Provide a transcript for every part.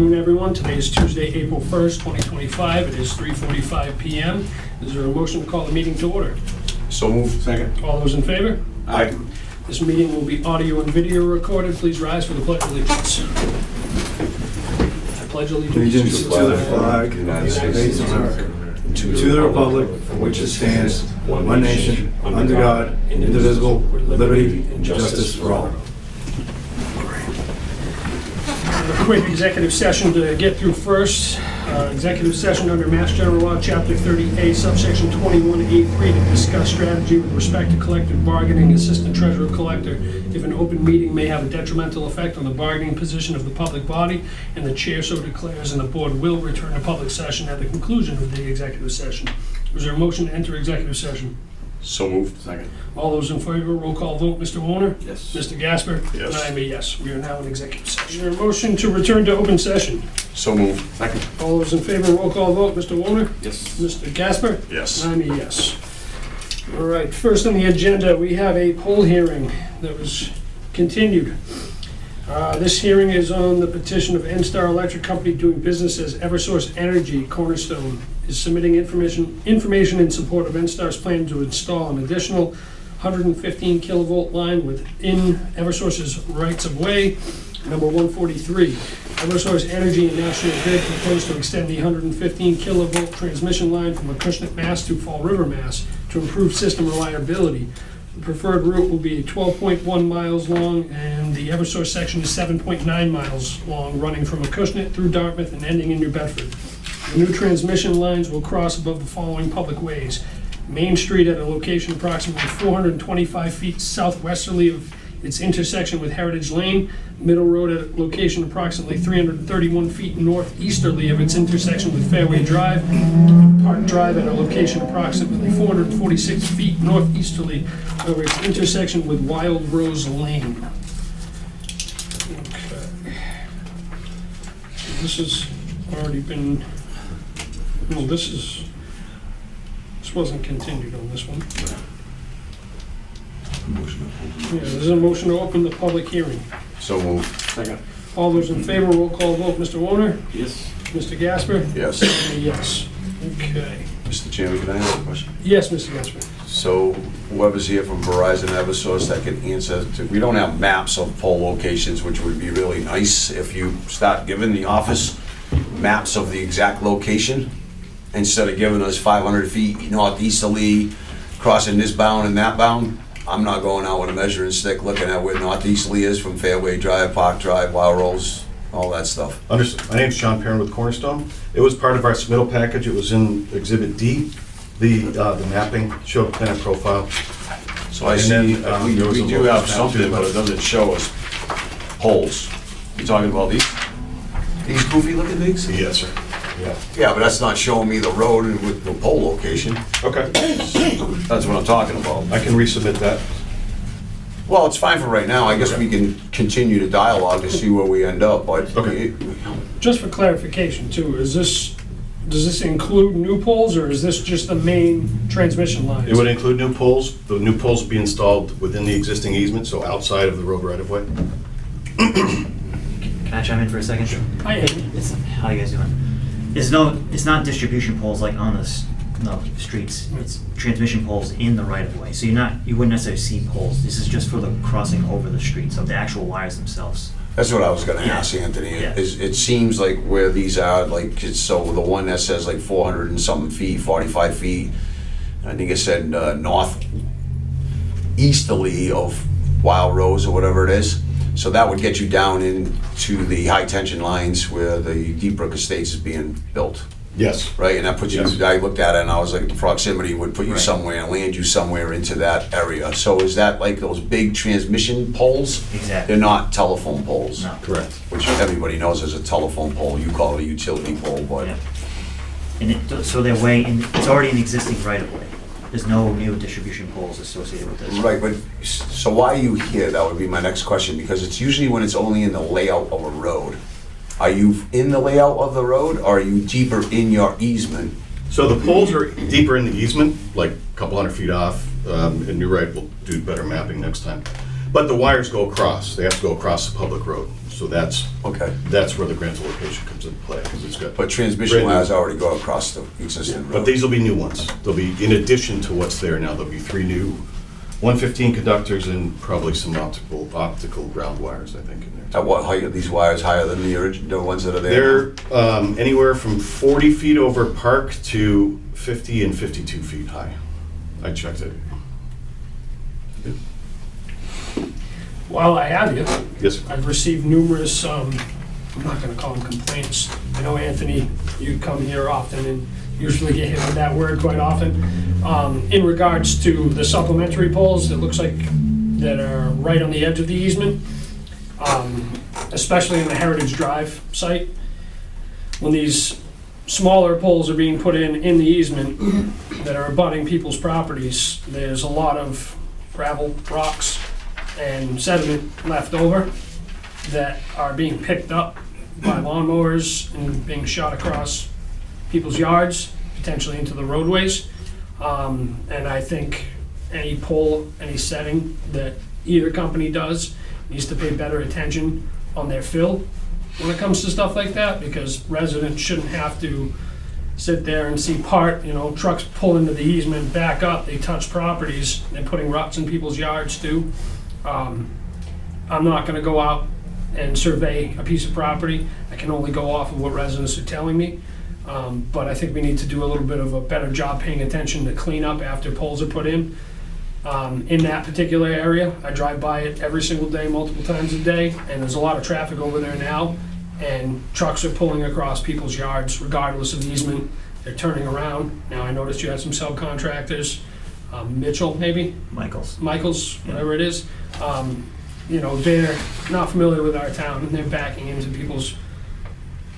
afternoon, everyone. Today is Tuesday, April 1st, 2025. It is 3:45 p.m. Is there a motion to call the meeting to order? So moved. Second. All those in favor? Aye. This meeting will be audio and video recorded. Please rise for the Pledge of Allegiance. I pledge allegiance To the flag of the United States of America, to the republic for which it stands, one nation, under God, indivisible, with liberty and justice for all. A quick executive session to get through first. Executive session under Mass General Law, Chapter 30A, subsection 21A3, to discuss strategy with respect to collective bargaining, Assistant Treasurer Collector. If an open meeting may have a detrimental effect on the bargaining position of the public body, and the chair so declares, and the board will return to public session at the conclusion of the executive session. Is there a motion to enter executive session? So moved. Second. All those in favor, roll call vote. Mr. Warner? Yes. Mr. Gasper? Yes. And I am a yes. We are now in executive session. Is there a motion to return to open session? So moved. Second. All those in favor, roll call vote. Mr. Warner? Yes. Mr. Gasper? Yes. And I'm a yes. All right, first on the agenda, we have a poll hearing that was continued. This hearing is on the petition of NStar Electric Company doing business as Eversource Energy. Cornerstone is submitting information in support of NStar's plan to install an additional 115 kilovolt line within Eversource's rights of way. Number 143, Eversource Energy and National Grid propose to extend the 115 kilovolt transmission line from Acushnet, Mass. To Fall River, Mass. To improve system reliability. The preferred route will be 12.1 miles long, and the Eversource section is 7.9 miles long, running from Acushnet through Dartmouth and ending in New Bedford. The new transmission lines will cross above the following public ways: Main Street at a location approximately 425 feet southwesterly of its intersection with Heritage Lane, Middle Road at a location approximately 331 feet northeasterly of its intersection with Fairway Drive, Park Drive at a location approximately 446 feet northeasterly of its intersection with Wild Rose Lane. Okay. This has already been, no, this wasn't continued on this one. Yeah, there's a motion to open the public hearing. So moved. Second. All those in favor, roll call vote. Mr. Warner? Yes. Mr. Gasper? Yes. And a yes. Okay. Mr. Chairman, can I ask a question? Yes, Mr. Gasper. So whoever's here from Verizon, Eversource, that can answer, we don't have maps of pole locations, which would be really nice if you start giving the office maps of the exact location, instead of giving us 500 feet northeasterly, crossing this bound and that bound. I'm not going out with a measuring stick looking at where northeasterly is from Fairway Drive, Park Drive, Wild Rose, all that stuff. Understood. My name's Sean Perrin with Cornerstone. It was part of our submittal package. It was in Exhibit D. The mapping showed plan and profile. So I And see, then, we there was a do little have map something, too, but it doesn't show us poles. You talking about these? These goofy looking things? Yes, sir. Yeah. Yeah, but that's not showing me the road and with the pole location. Okay. That's what I'm talking about. I can resubmit that. Well, it's fine for right now. I guess we can continue the dialogue to see where we end up, but. Okay. Just for clarification too, does this include new poles, or is this just the main transmission lines? It would include new poles. The new poles will be installed within the existing easement, so outside of the road right-of-way. Can I chime in for a second? Sure. Hi, Amy. How you guys doing? It's not distribution poles like on the streets. It's transmission poles in the right of way. So you wouldn't necessarily see poles. This is just for the crossing over the street, so the actual wires themselves. That's what I was gonna Yeah. ask Anthony. Yeah. It seems like where these are, like, so the one that says like 400 and something feet, 45 feet, I think it said north easterly of Wild Rose or whatever it is. So that would get you down into the high tension lines where the Deep Brook Estates is being built, Yes. right? And that puts you, Yes. I looked at it and I was like, the proximity would put you Right. somewhere and land you somewhere into that area. So is that like those big transmission poles? Exactly. They're not telephone poles, No. Correct. which everybody knows is a telephone pole. You call it a utility pole, but Yeah. And so they're it's already an existing right of way. There's no new distribution poles associated with this. right. But so why are you here? That would be my next question, because it's usually when it's only in the layout of a road. Are you in the layout of the road, or are you deeper in your easement? So the poles are deeper in the easement, like a couple hundred feet off, and you're right, we'll do better mapping next time. But the wires go across, they have to go across the public road, so that's Okay. where the Granville location comes into play, because it's got. But transmission wires already go across the existing road. But these will be new ones. They'll be, in addition to what's there now, there'll be 3 new 115 conductors and probably some optical ground wires, I think, in there. At what height are these wires higher than the ones that are there? They're anywhere from 40 feet over Park to 50 and 52 feet high. I checked it. While I have you, Yes, sir. I've received numerous, I'm not gonna call them complaints. I know, Anthony, you come here often and usually get hit with that word quite often. In regards to the supplementary poles that looks like that are right on the edge of the easement, especially in the Heritage Drive site, when these smaller poles are being put in the easement that are abutting people's properties, there's a lot of gravel, rocks, and sediment left over that are being picked up by lawnmowers and being shot across people's yards, potentially into the roadways. And I think any pole, any setting that either company does needs to pay better attention on their fill when it comes to stuff like that, because residents shouldn't have to sit there and see trucks pull into the easement, back up, they touch properties, they're putting ruts in people's yards too. I'm not gonna go out and survey a piece of property. I can only go off of what residents are telling me. But I think we need to do a little bit of a better job paying attention to clean up after poles are put in that particular area. I drive by it every single day, multiple times a day, and there's a lot of traffic over there now, and trucks are pulling across people's yards regardless of easement. They're turning around. Now, I noticed you had some subcontractors, Mitchell maybe? Michaels, whatever it is. They're not familiar with our town, and they're backing into people's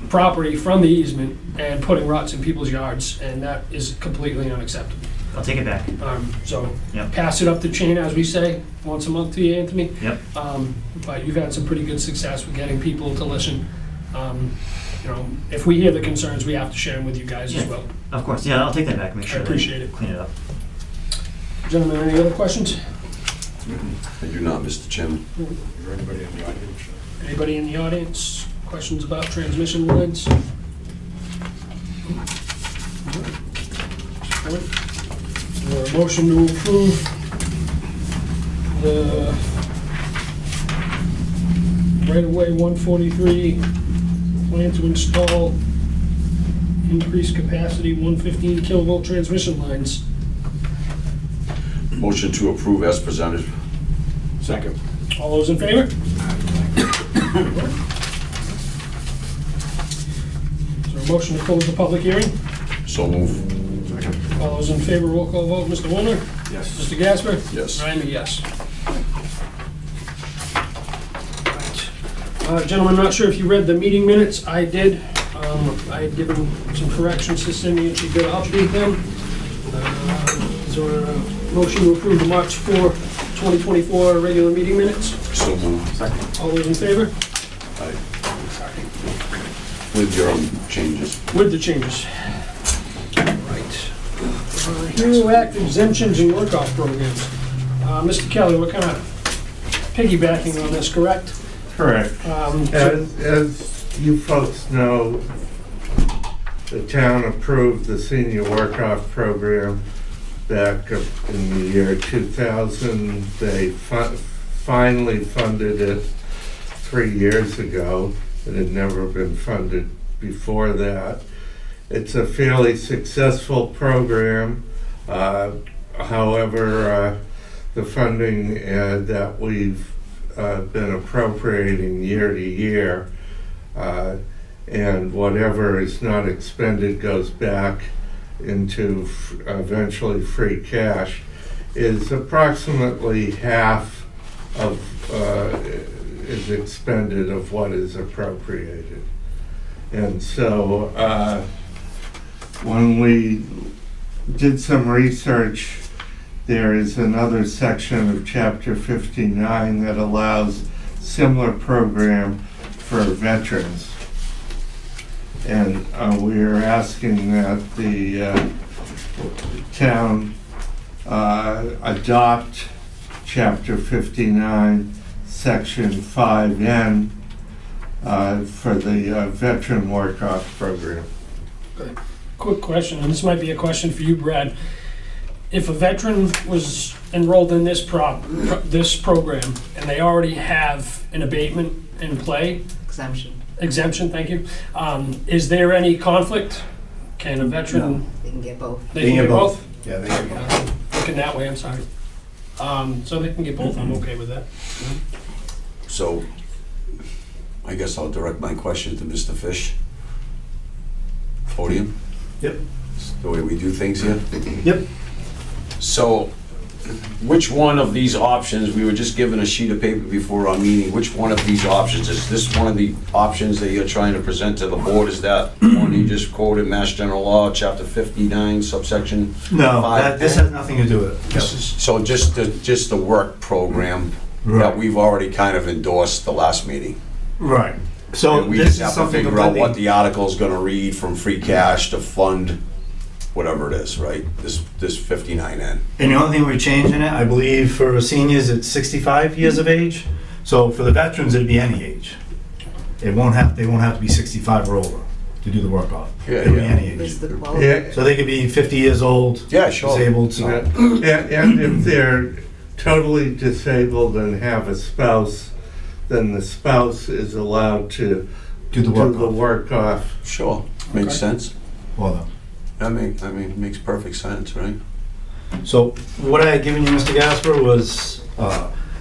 property from the easement and putting ruts in people's yards, and that is completely unacceptable. I'll take it back. So Yep. pass it up the chain, as we say, once a month to you, Anthony. Yep. But you've had some pretty good success with getting people to listen. If we hear the concerns, we have to share them with you guys as Yeah. well. Of course, yeah, I'll take that back, make sure. I appreciate it. Clean it up. Gentlemen, any other questions? I do not, Mr. Chairman. Anybody in the audience? Questions about transmission lines? A motion to approve the right-of-way 143 plan to install increased capacity 115 kilovolt transmission lines. Motion to approve as presented. Second. All those in favor? Is there a motion to close the public hearing? So move. All those in favor, roll call vote. Mr. Warner? Yes. Mr. Gasper? Yes. I'm a yes. Right. Gentlemen, not sure if you read the meeting minutes. I did. I had given some corrections to Cindy, and she did update them. Is there a motion to approve the March 4, 2024 regular meeting minutes? So move. Second. All those in favor? Aye. With your own changes. With the changes. Right. Hero Act exemptions and work-off programs. Mr. Kelly, we're kind of piggybacking on this, correct? Correct. As you folks know, the town approved the senior work-off program back up in the year 2000. They finally funded it 3 years ago. It had never been funded before that. It's a fairly successful program. However, the funding that we've been appropriating year to year, and whatever is not expended goes back into eventually free cash, is approximately half of is expended of what is appropriated. And so when we did some research, there is another section of Chapter 59 that allows similar program for veterans. And we are asking that the town adopt Chapter 59, Section 5N, for the veteran work-off program. Quick question, and this might be a question for you, Brad. If a veteran was enrolled in this this program, and they already have an abatement in play, exemption, thank you, is there any conflict? Can a veteran? They can get both. They can get both? Yeah, they can get both. Looking that way, I'm sorry. So they can get both, I'm okay with that. So, I guess I'll direct my question to Mr. Fish. Podium? Yep. The way we do things here? Yep. So, which one of these options, we were just given a sheet of paper before our meeting, which one of these options, is this one of the options that you're trying to present to the board? Is that one you just quoted, Mass General Law, Chapter 59, subsection? No, 5? this has nothing to do with it. This is, So just the work program that Right. we've already kind of endorsed the last meeting? Right. So And we this just is have to something figure out what completely, the article's gonna read from free cash to fund whatever it is, right? This 59N. and the only thing we're changing it, I believe for seniors, it's 65 years of age. So for the veterans, it'd be any age. They won't have to be 65 or over to do the work off. Yeah, It'll be yeah. any age. Is the quality. Yeah, So they could be 50 years old, Yeah, sure. disabled, so. and if they're totally disabled and have a spouse, then the spouse is allowed to Do the work work off. Sure, makes Okay. sense. Well done. I mean, it makes perfect sense, right? So what I had given you, Mr. Gasper, was,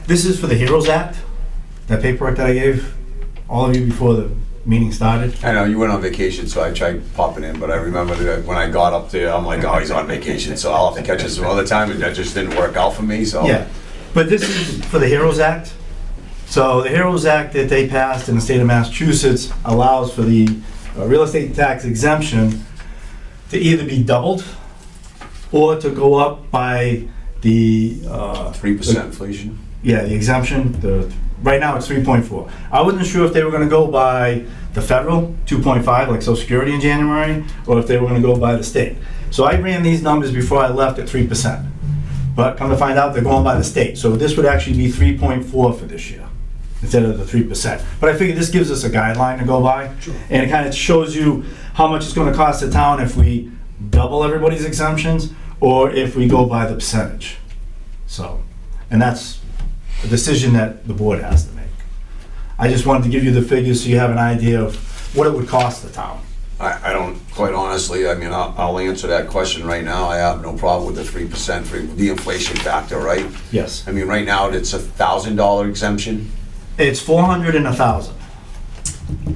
this is for the HEROES Act, that paperwork that I gave all of you before the meeting started. I know, you went on vacation, so I tried popping in, but I remember that when I got up there, I'm like, oh, he's on vacation, so I'll have to catch it some other time, and that just didn't work out for me, so. Yeah, but this is for the HEROES Act. So the HEROES Act that they passed in the state of Massachusetts allows for the real estate tax exemption to either be doubled or to go up by the 3% inflation. yeah, the exemption, right now it's 3.4. I wasn't sure if they were gonna go by the federal, 2.5, like Social Security in January, or if they were gonna go by the state. So I ran these numbers before I left at 3%. But come to find out, they're going by the state. So this would actually be 3.4 for this year, instead of the 3%. But I figured this gives us a guideline to go by. Sure. And it kind of shows you how much it's gonna cost the town if we double everybody's exemptions, or if we go by the percentage. So, and that's a decision that the board has to make. I just wanted to give you the figures so you have an idea of what it would cost the town. I don't, quite honestly, I mean, I'll answer that question right now. I have no problem with the 3% for the inflation factor, right? Yes. I mean, right now, it's $1,000 exemption. It's 400 and 1,000.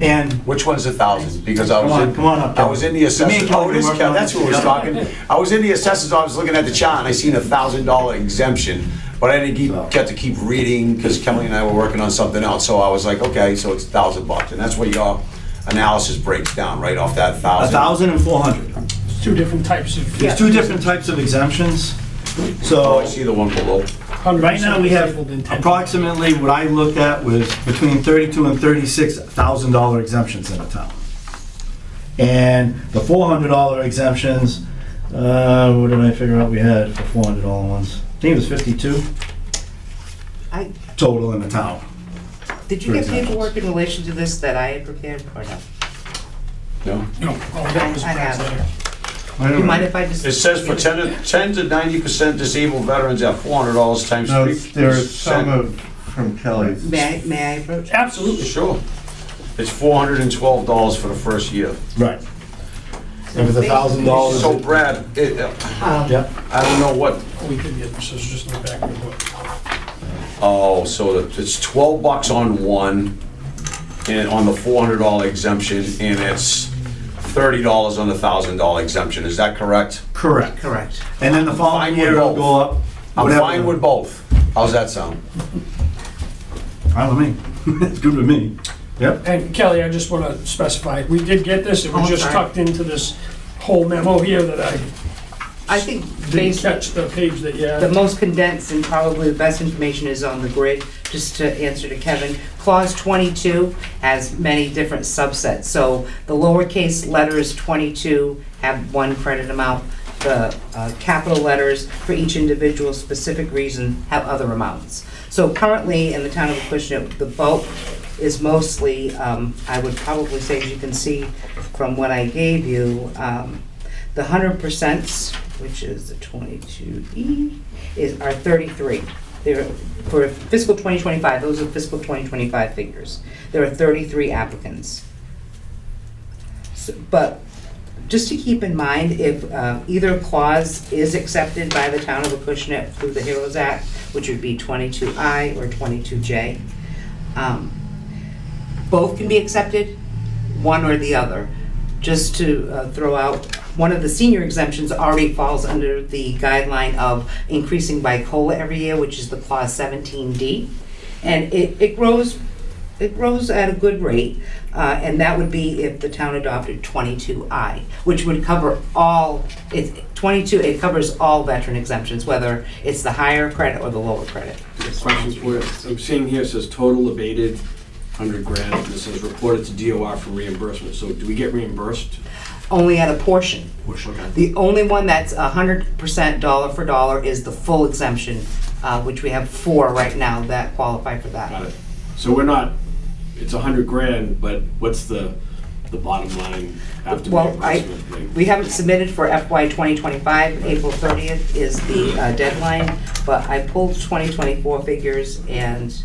And Which one's 1,000? Because I was in. come on up, I was in the assessors. Me and Kelly Oh, it is were working Kelly, on that's this who was together. talking. I was in the assessors, I was looking at the chart, and I seen $1,000 exemption, but I didn't get to keep reading, because Kelly and I were working on something else, so I was like, okay, so it's $1,000, and that's what your analysis breaks down, right off that 1,000. 1,000 and 400. it's two different types of. There's two different types of exemptions. Oh, So I see the one below. 100% right now we have disabled and 10%. approximately, what I looked at was between $32,000 and $36,000 exemptions in the town. And the $400 exemptions, what did I figure out we had for $400 ones? I think it was 52 I, total in the town. did you For get examples. paperwork in relation to this that I had prepared or no? No? No, all that was I Brad's have. letter. Do you mind if I just? It says for 10 to 90% disabled veterans at $400 times No, 3%. there's some of, from Kelly's. May I approach? Absolutely. Sure. It's $412 for the first year. Right. If it's $1,000. So Brad, Yep. I don't know what, We did get this, so it's just in the back of the book. oh, so it's $12 on one, and on the $400 exemption, and it's $30 on the $1,000 exemption, is that correct? Correct. Correct. And then the following Fine year with it'll both. go up. I'm whatever. fine with both. How's that sound? Fine with me. It's good with me. Yep. And Kelly, I just want to specify, we did get this, it was Oh, just sorry. tucked into this whole memo here that I I think didn't based, catch the page that you the had. most condensed and probably the best information is on the grid, just to answer to Kevin. Clause 22 has many different subsets, so the lowercase letters 22 have one credit amount, the capital letters for each individual specific reason have other amounts. So currently, in the town of Acushnet, the bulk is mostly, I would probably say, as you can see from what I gave you, the 100%, which is the 22E, are 33. For fiscal 2025, those are fiscal 2025 figures. There are 33 applicants. But just to keep in mind, if either clause is accepted by the town of Acushnet through the HEROES Act, which would be 22I or 22J, both can be accepted, one or the other. Just to throw out, one of the senior exemptions already falls under the guideline of increasing by COLA every year, which is the clause 17D. And it grows at a good rate, and that would be if the town adopted 22I, which would cover all, it covers all veteran exemptions, whether it's the higher credit or the lower credit. Questions for you? I'm seeing here, it says total abated, 100 grand, and it says reported to DOR for reimbursement. So do we get reimbursed? Only at a portion. Okay. The only one that's 100% dollar for dollar is the full exemption, which we have 4 right now that qualify for that. Got it. So we're not, it's 100 grand, but what's the bottom line after Well, reimbursement? we haven't submitted for FY 2025. April 30th is the deadline, but I pulled 2024 figures, and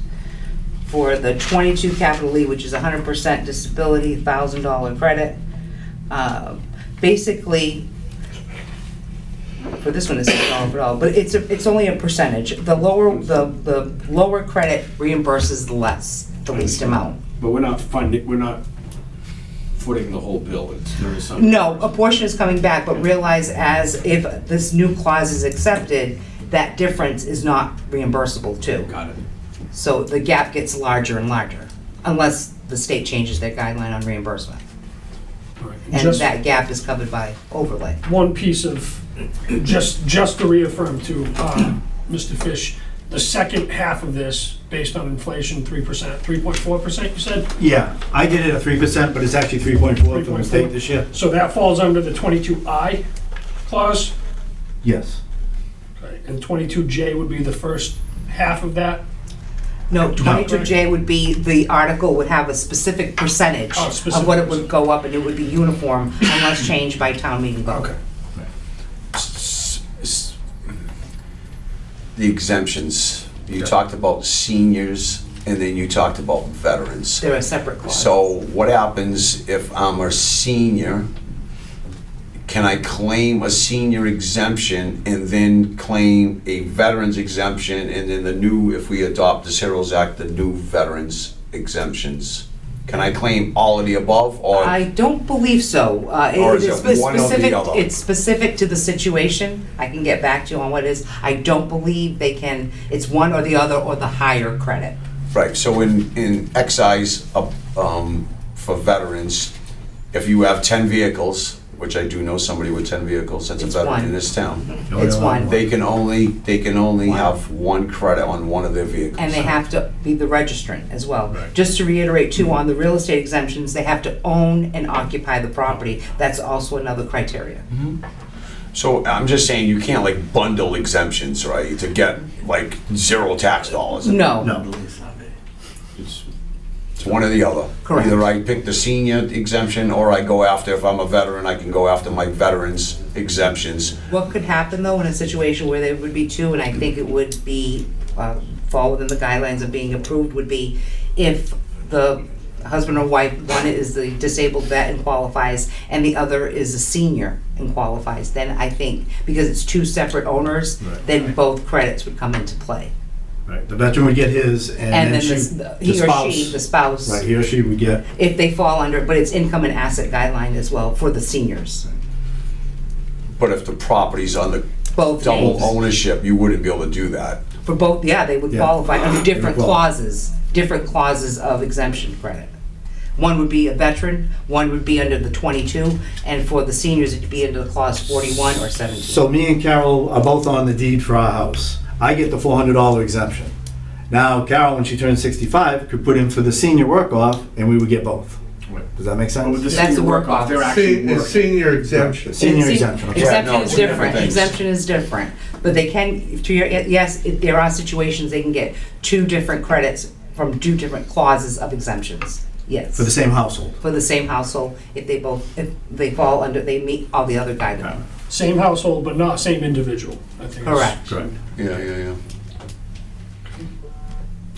for the 22 capital E, which is 100% disability, $1,000 credit, basically, for this one it's $1 for all, but it's only a percentage. The lower credit reimburses the least amount. But we're not footing the whole bill. There is some. No, a portion is coming back, but realize as if this new clause is accepted, that difference is not reimbursable too. Got it. So the gap gets larger and larger, unless the state changes their guideline on reimbursement. All right. And Just that gap is covered by overlay. one piece of, just to reaffirm to Mr. Fish, the second half of this, based on inflation, 3%, 3.4%, you said? Yeah, I did it at 3%, but it's actually 3.4 for the state this year. So that falls under the 22I clause, Yes. okay, and 22J would be the first half of that? No, 22J would be, the article would have a specific percentage Oh, of what it specific. would go up, and it would be uniform unless changed by town meeting vote. Okay. The exemptions, you talked about seniors, and then you talked about veterans. They're a separate clause. So what happens if I'm a senior? Can I claim a senior exemption and then claim a veterans exemption, and then the new, if we adopt the HEROES Act, the new veterans exemptions? Can I claim all of the above, or? I don't believe so. Or is it one or the specific. other? It's specific to the situation. I can get back to you on what it is. I don't believe they can, it's one or the other or the higher credit. Right, so in excise, for veterans, if you have 10 vehicles, which I do know somebody with 10 vehicles, that's a It's veteran one. in this town, It's one. they can only have one credit on one of their vehicles. And they have to be the registrant as well. Just to reiterate too, on the real estate exemptions, they have to own and occupy the property. That's also another criteria. So I'm just saying, you can't like bundle exemptions, right, to get like zero tax dollars. No. No. It's one or the other. Correct. Either I pick the senior exemption, or I go after, if I'm a veteran, I can go after my veterans exemptions. What could happen though in a situation where there would be two, and I think it would be, fall within the guidelines of being approved, would be if the husband or wife, one is the disabled vet and qualifies, and the other is a senior and qualifies, then I think, because it's two separate owners, Right. then both credits would come into play. Right, the veteran would get his, And and then then he or she, the spouse, Right, he or she would get, if they fall under, but it's income and asset guideline as well for the seniors, But if the property's under both double names. ownership, you wouldn't be able to do that. For both, yeah, they would Yeah. qualify under different They would qualify. different clauses of exemption credit. One would be a veteran, one would be under the 22, and for the seniors, it'd be under the clause 41 or 17. so me and Carol are both on the deed for our house. I get the $400 exemption. Now, Carol, when she turns 65, could put in for the senior work-off, and we would get both. Does that make sense? With the That's senior the work-off. They're actually working. Senior exemption. Senior exemption, okay. Yeah, Exemption no, is it's different different, things. exemption is different, but they can, to your, yes, there are situations they can get 2 different credits from 2 different clauses of exemptions, yes. For the same household. For the same household, if they fall under, they meet all the other guidelines. Same household, but not same individual, I think. Correct. Correct. Yeah.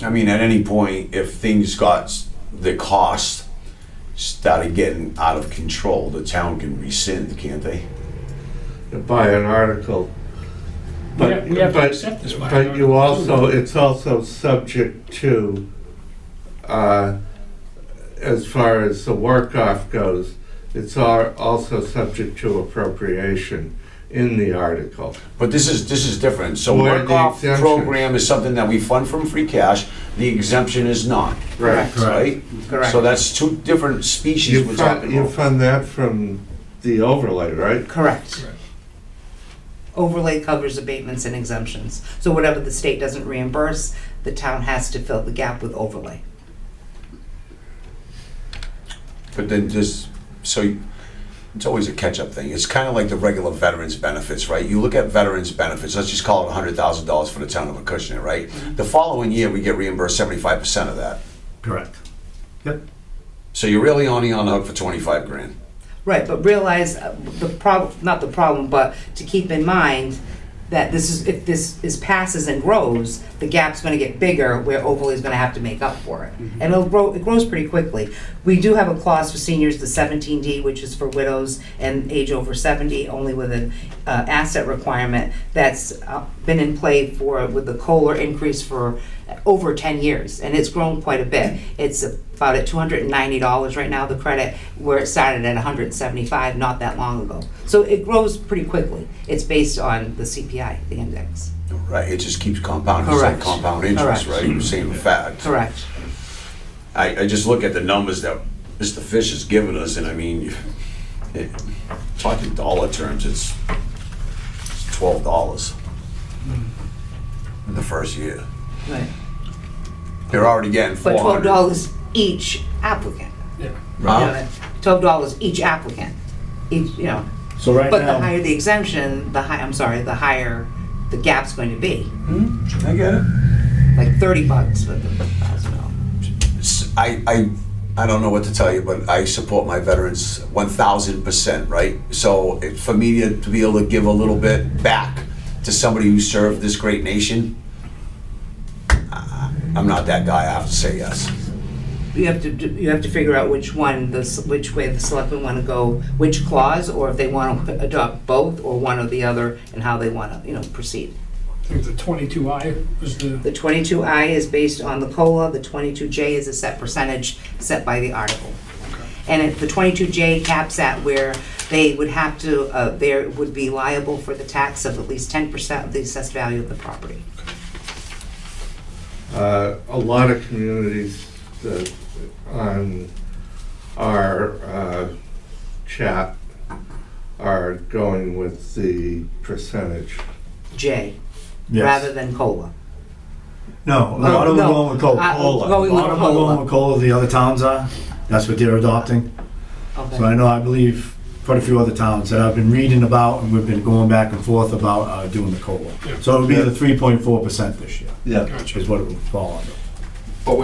I mean, at any point, if things got, the cost started getting out of control, the town can rescind, can't they? By an article. We have to accept this by But an you article. also, it's also subject to, as far as the work-off goes, it's also subject to appropriation in the article. But this is different. So Where the work-off exemption- program is something that we fund from free cash. The exemption is not, Correct. right? Correct. So that's 2 different species You we're fund, talking you about. fund that from the overlay, right? Correct. Overlay covers abatements and exemptions. So whatever the state doesn't reimburse, the town has to fill the gap with overlay. But then it's always a catch-up thing. It's kind of like the regular veterans benefits, right? You look at veterans benefits, let's just call it $100,000 for the town of Acushnet, right? The following year, we get reimbursed 75% of that. Correct. Yep. So you're really only on the hook for 25 grand. Right, but realize the problem, not the problem, but to keep in mind that this is, if this passes and grows, the gap's gonna get bigger where overlay is gonna have to make up for it. And it grows pretty quickly. We do have a clause for seniors, the 17D, which is for widows and age over 70, only with an asset requirement that's been in play with the COLA increase for over 10 years, and it's grown quite a bit. It's about at $290 right now, the credit, where it started at $175 not that long ago. So it grows pretty quickly. It's based on the CPI, the index. Right, it just keeps compounding, it's like Correct. compound interest, Correct. right? Same fact. Correct. I just look at the numbers that Mr. Fish has given us, and I mean, talking dollar terms, it's $12 in the first year. Right. They're already getting But 400. $12 each applicant. Yeah. Huh? $12 each applicant. Each, you know. So right But the now, higher the exemption, the higher the gap's going to be. I get it. Like $30 for the $1,000. I don't know what to tell you, but I support my veterans 1,000%, right? So for me to be able to give a little bit back to somebody who served this great nation, I'm not that guy, I have to say yes. You have to figure out which way the selectmen want to go, which clause, or if they want to adopt both, or one or the other, and how they want to, proceed. I think the 22I was the, The 22I is based on the COLA, the 22J is a set percentage set by the article. And the 22J caps at where they would have to, they would be liable for the tax of at least 10% of the assessed value of the property. A lot of communities that on our chat are going with the percentage. J, yes. rather than COLA. No, a lot of them are going with COLA. Going A with lot of them are going with COLA, the other towns are. That's what they're adopting. Okay. So I believe quite a few other towns that I've been reading about, and we've been going back and forth about doing the COLA. Yeah. So it would be the 3.4% this year, Yeah. gotcha. is what it would fall under. But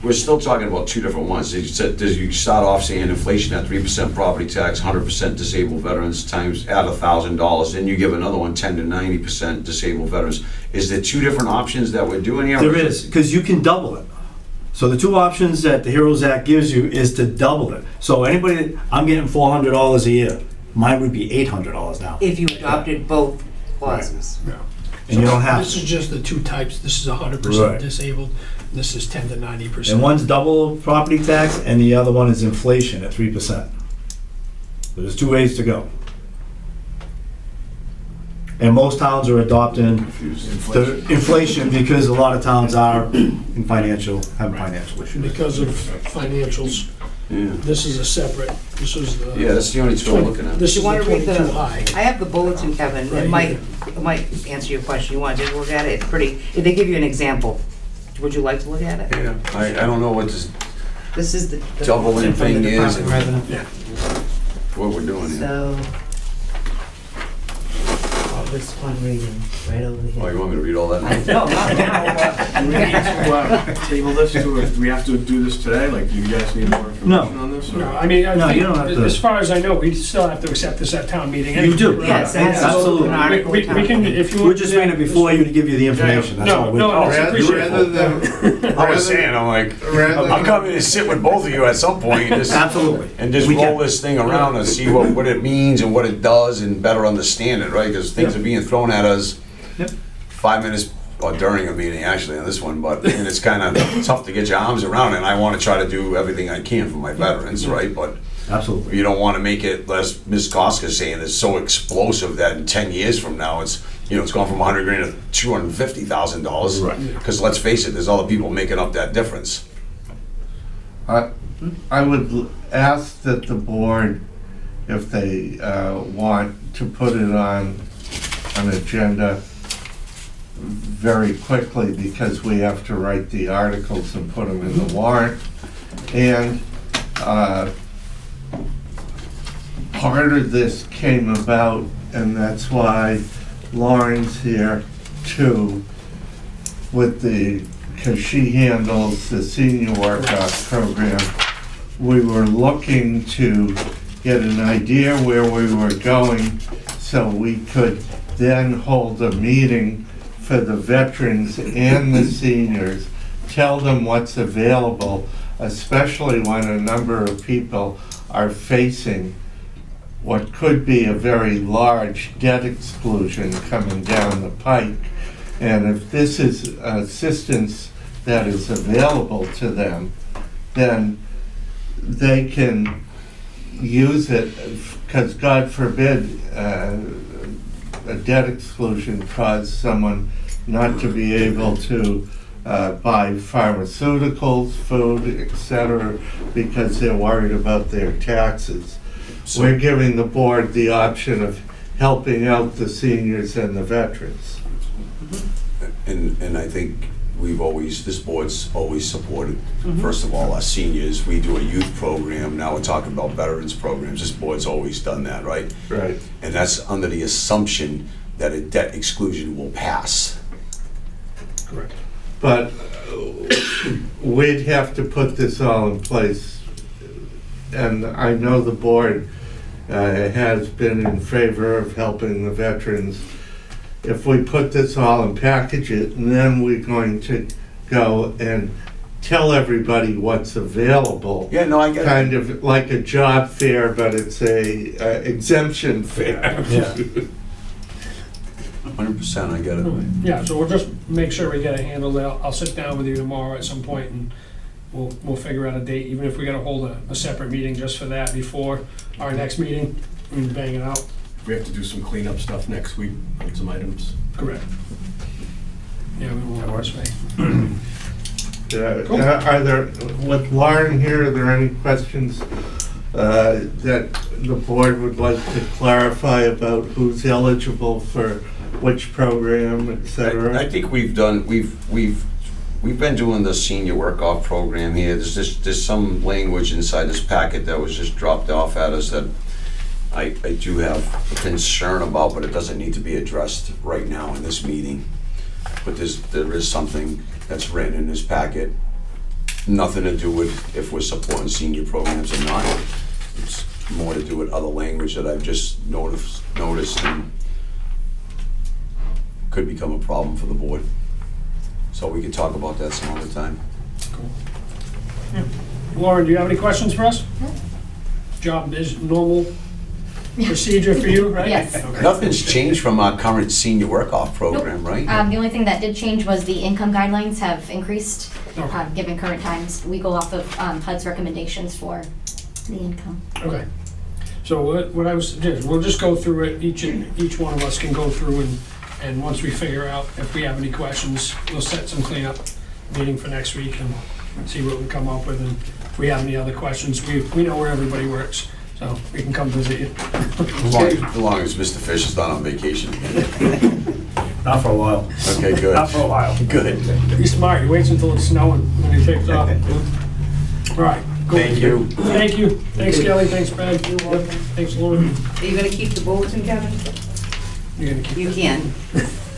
we're still talking about 2 different ones. You start off saying inflation at 3% property tax, 100% disabled veterans times at $1,000, then you give another one 10 to 90% disabled veterans. Is there 2 different options that we're doing here? There is, because you can double it. So the 2 options that the HEROES Act gives you is to double it. So anybody, I'm getting $400 a year, mine would be $800 now. If you adopted both clauses. yeah. And you don't have This is to. just the 2 types. This is 100% Right. disabled. This is 10 to 90%. And one's double property tax, and the other one is inflation at 3%. So there's 2 ways to go. And most towns are adopting the inflation because a lot of towns are in having financial issues. Because of financials, Yeah. this is a separate, this is the. Yeah, that's the only 2 I'm looking at. This You is the want to read the, 22I. I have the bulletin, Kevin, Right it might answer your question. You want to take a look at it? It's pretty, they give you an example. Would you like to look at it? Yeah, I don't know what this, This is the. Doubling from the thing is- Department of Revenue. What we're doing here. So. Oh, this one reading, right over Oh, here. you want me to read all that? No, not now, Do we need to table this to, do we have to do this today? Like, do you guys need more information on this? or- No, I mean, I No, think, you don't have to- as far as I know, we still have to accept this at town meeting. You do. Right? Yes, it has to go to Absolutely. an article. We can, if you want. We're just bringing it before you to give you the information, that's all. No, we're- no, I appreciate Rather it. than, I was saying, I'm like, I'll come in and sit with both of you at some point and just, Absolutely. and just We roll can. this thing around and see what it means and what it does and better understand it, right? Because things are being thrown at us Yep. 5 minutes, or during a meeting, actually, on this one, but, and it's kind of tough to get your arms around it, and I want to try to do everything I can for my veterans, right? But Absolutely. you don't want to make it, as Ms. Koska's saying, it's so explosive that in 10 years from now, it's, you know, it's gone from 100 grand to $250,000. Right. Because let's face it, there's other people making up that difference. I would ask that the board, if they want to put it on an agenda very quickly, because we have to write the articles and put them in the warrant. And part of this came about, and that's why Lauren's here too, with the, because she handles the senior work-off program. We were looking to get an idea where we were going so we could then hold a meeting for the veterans and the seniors, tell them what's available, especially when a number of people are facing what could be a very large debt exclusion coming down the pike. And if this is assistance that is available to them, then they can use it, because God forbid a debt exclusion cause someone not to be able to buy pharmaceuticals, food, etc., because they're worried about their taxes. We're giving the board the option of helping out the seniors and the veterans. And I think this board's always supported, first of all, our seniors. We do a youth program, now we're talking about veterans programs. This board's always done that, right? Right. And that's under the assumption that a debt exclusion will pass. Correct. But we'd have to put this all in place. And I know the board has been in favor of helping the veterans. If we put this all and package it, and then we're going to go and tell everybody what's available. Yeah, no, I get it. Kind of like a job fair, but it's a exemption fair. Yeah. 100%, I get it. Yeah, so we'll just make sure we get a handle there. I'll sit down with you tomorrow at some point and we'll figure out a date, even if we gotta hold a separate meeting just for that before our next meeting, we can bang it out. We have to do some cleanup stuff next week on some items. Correct. Yeah, we will have our space. Cool. Are there, with Lauren here, are there any questions that the board would like to clarify about who's eligible for which program, et cetera? I think we've been doing the senior work-off program here. There's some language inside this packet that was just dropped off at us that I do have a concern about, but it doesn't need to be addressed right now in this meeting. But there is something that's written in this packet, nothing to do with if we're supporting senior programs or not. It's more to do with other language that I've just noticed and could become a problem for the board. So we can talk about that some other time. Lauren, do you have any questions for us? Job is normal procedure for you, right? Yes. Okay. Nothing's changed from our current senior work-off program, right? The only thing that did change was the income guidelines have increased, Okay. given current times. We go off of HUD's recommendations for the income. Okay. So what I was suggesting, we'll just go through it, each one of us can go through and once we figure out if we have any questions, we'll set some cleanup meeting for next week and see what we come up with. And if we have any other questions, we know where everybody works, so we can come visit you. As long as Mr. Fish is not on vacation again. Not for a while. Okay, good. Not for a while. Good. He's smart, he waits until it's snowing when he takes off. All right. Cool. Thank you. Thank you. Thanks, Kelly. Thanks, Brad. You're welcome. Thanks, Lauren. Are you gonna keep the bulletin, Kevin? You're gonna keep You can.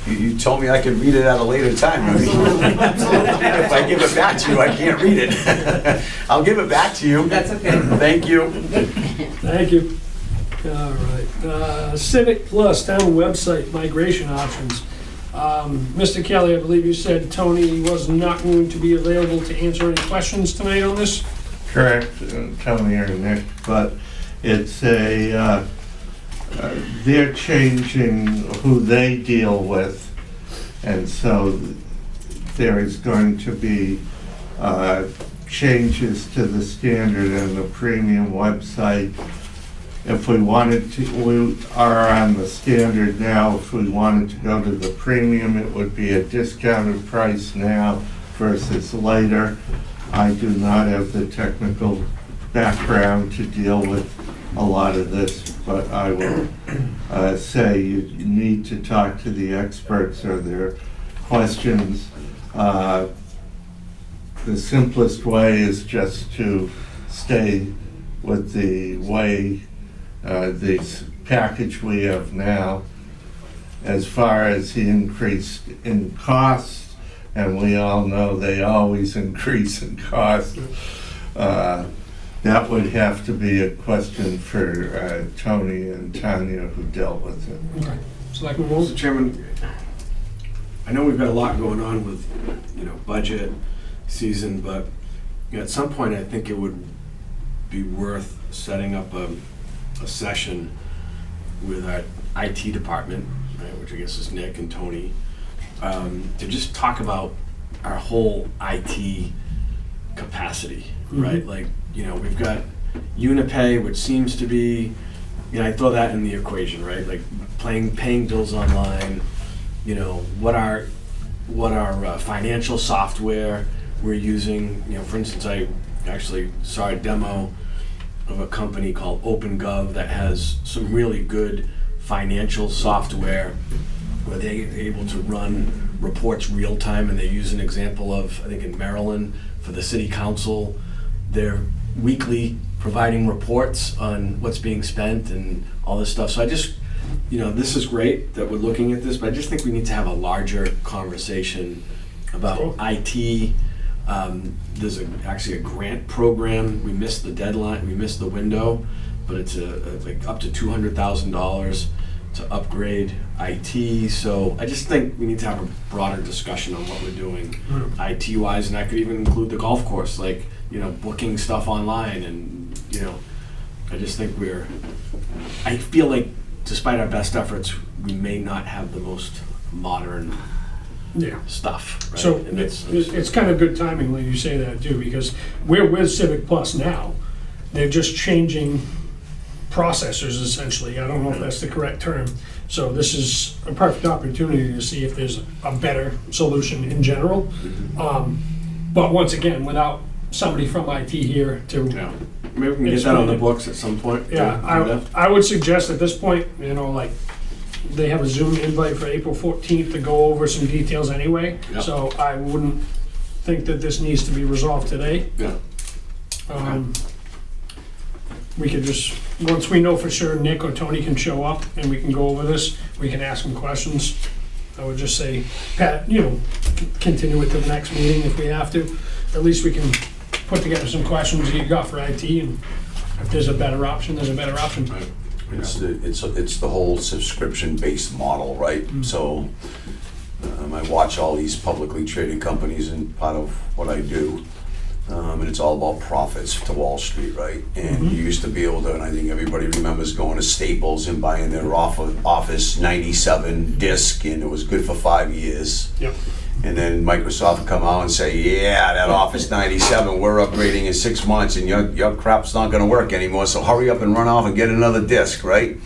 You told me I could read it at a later time. I mean, if I give it back to you, I can't read it. I'll give it back to you. That's okay. Thank you. Thank you. All right. Civic Plus Town website migration options. Mr. Kelly, I believe you said Tony was not going to be available to answer any questions tonight on this? Correct, Tony or Nick, but it's they're changing who they deal with, and so there is going to be changes to the standard and the premium website. If we wanted to, we are on the standard now. If we wanted to go to the premium, it would be a discounted price now versus later. I do not have the technical background to deal with a lot of this, but I will say you need to talk to the experts or their questions. The simplest way is just to stay with the way this package we have now. As far as the increase in costs, and we all know they always increase in cost, that would have to be a question for Tony and Tanya, who dealt with it. Okay. Selectman Wolf? Mr. Chairman, I know we've got a lot going on with, budget season, but at some point I think it would be worth setting up a session with our IT department, right, which I guess is Nick and Tony, to just talk about our whole IT capacity, right? Like, we've got Unipay, which seems to be, I throw that in the equation, right? Like paying bills online, what our financial software we're using. For instance, I actually saw a demo of a company called OpenGov that has some really good financial software where they're able to run reports real time, and they use an example of, I think in Maryland, for the city council, they're weekly providing reports on what's being spent and all this stuff. So I just, this is great that we're looking at this, but I just think we need to have a larger conversation about IT. There's actually a grant program. We missed the deadline, we missed the window, but it's like up to $200,000 to upgrade IT. So I just think we need to have a broader discussion on what we're doing IT-wise, and that could even include the golf course, like, booking stuff online, and, I just think I feel like despite our best efforts, we may not have the most modern stuff. Right? So And it's kind of good timing when you say that too, because we're with Civic Plus now. They're just changing processors essentially. I don't know if that's the correct term. So this is a perfect opportunity to see if there's a better solution in general. But once again, without somebody from IT here to maybe we can get that on the books at some point. I would suggest at this point, like, they have a Zoom invite for April 14th to go over some details anyway. Yep. So I wouldn't think that this needs to be resolved today. Yeah. We could just, once we know for sure Nick or Tony can show up and we can go over this, we can ask them questions. I would just say, Pat, continue it to the next meeting if we have to. At least we can put together some questions you got for IT, and if there's a better option, there's a better option. Right. It's the whole subscription-based model, right? So I watch all these publicly traded companies, and part of what I do, and it's all about profits to Wall Street, right? And you used to be able to, and I think everybody remembers going to Staples and buying their Office 97 disc, and it was good for 5 years. Yep. And then Microsoft would come out and say, yeah, that Office 97, we're upgrading in 6 months, and your crap's not gonna work anymore, so hurry up and run off and get another disc, right?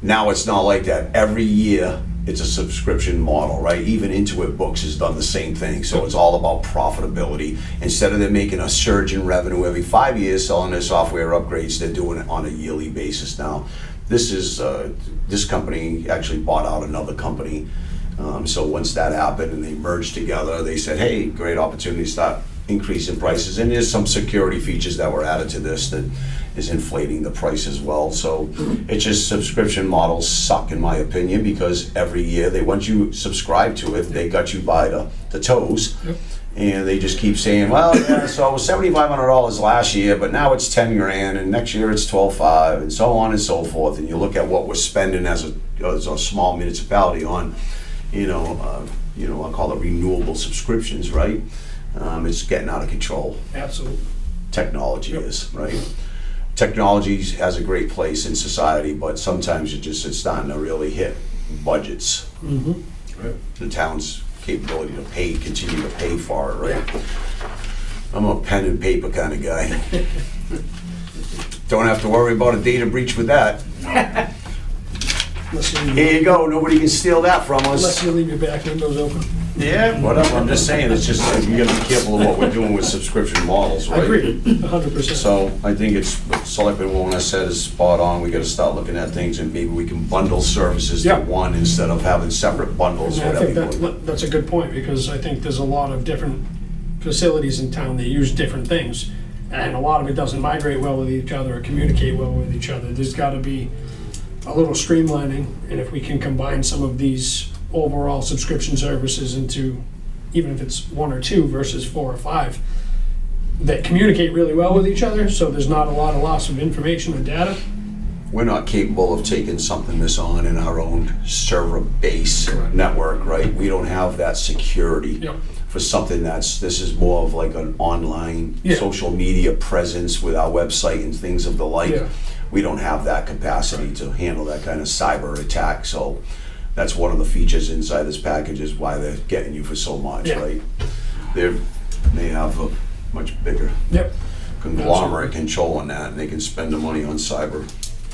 Now it's not like that. Every year, it's a subscription model, right? Even Intuit Books has done the same thing, so it's all about profitability. Instead of them making a surge in revenue every 5 years selling their software upgrades, they're doing it on a yearly basis now. This company actually bought out another company. So once that happened and they merged together, they said, hey, great opportunity to start increase in prices, and there's some security features that were added to this that is inflating the price as well. So it's just subscription models suck, in my opinion, because every year once you subscribe to it, they got you by the toes. Yep. And they just keep saying, well, yeah, so it was $7,500 last year, but now it's 10 grand, and next year it's 12.5, and so on and so forth. And you look at what we're spending as a small municipality on, I'll call it renewable subscriptions, right? It's getting out of control. Absolutely. Technology Yep. is, right? Technology has a great place in society, but sometimes it's starting to really hit budgets. Mm-hmm. The town's capability to continue to pay for it, right? I'm a pen and paper kind of guy. Don't have to worry about a data breach with that. Here you go, nobody can steal that from Unless us. you leave your back windows open. Yeah, whatever, I'm just saying, it's just, you gotta be careful of what we're doing with subscription models, I right? agree, 100%. So I think it's, what Selectman Warner said is spot on. We gotta start looking at things, and maybe we can bundle services to Yeah. one instead of having separate bundles And with I think everybody. that's a good point, because I think there's a lot of different facilities in town that use different things, and a lot of it doesn't migrate well with each other or communicate well with each other. There's gotta be a little streamlining, and if we can combine some of these overall subscription services into, even if it's one or two versus 4 or 5, that communicate really well with each other, so there's not a lot of loss of information or data. We're not capable of taking something this on in our own server base Correct. network, right? We don't have that security Yep. for something this is more of like an online Yeah. social media presence with our website and things of the like. Yeah. We don't have that capacity to handle that kind of cyber attack, so that's one of the features inside this package, is why they're getting you for so much, Yeah. right? They have a much bigger Yep. conglomerate controlling that, and they can spend the money on cyber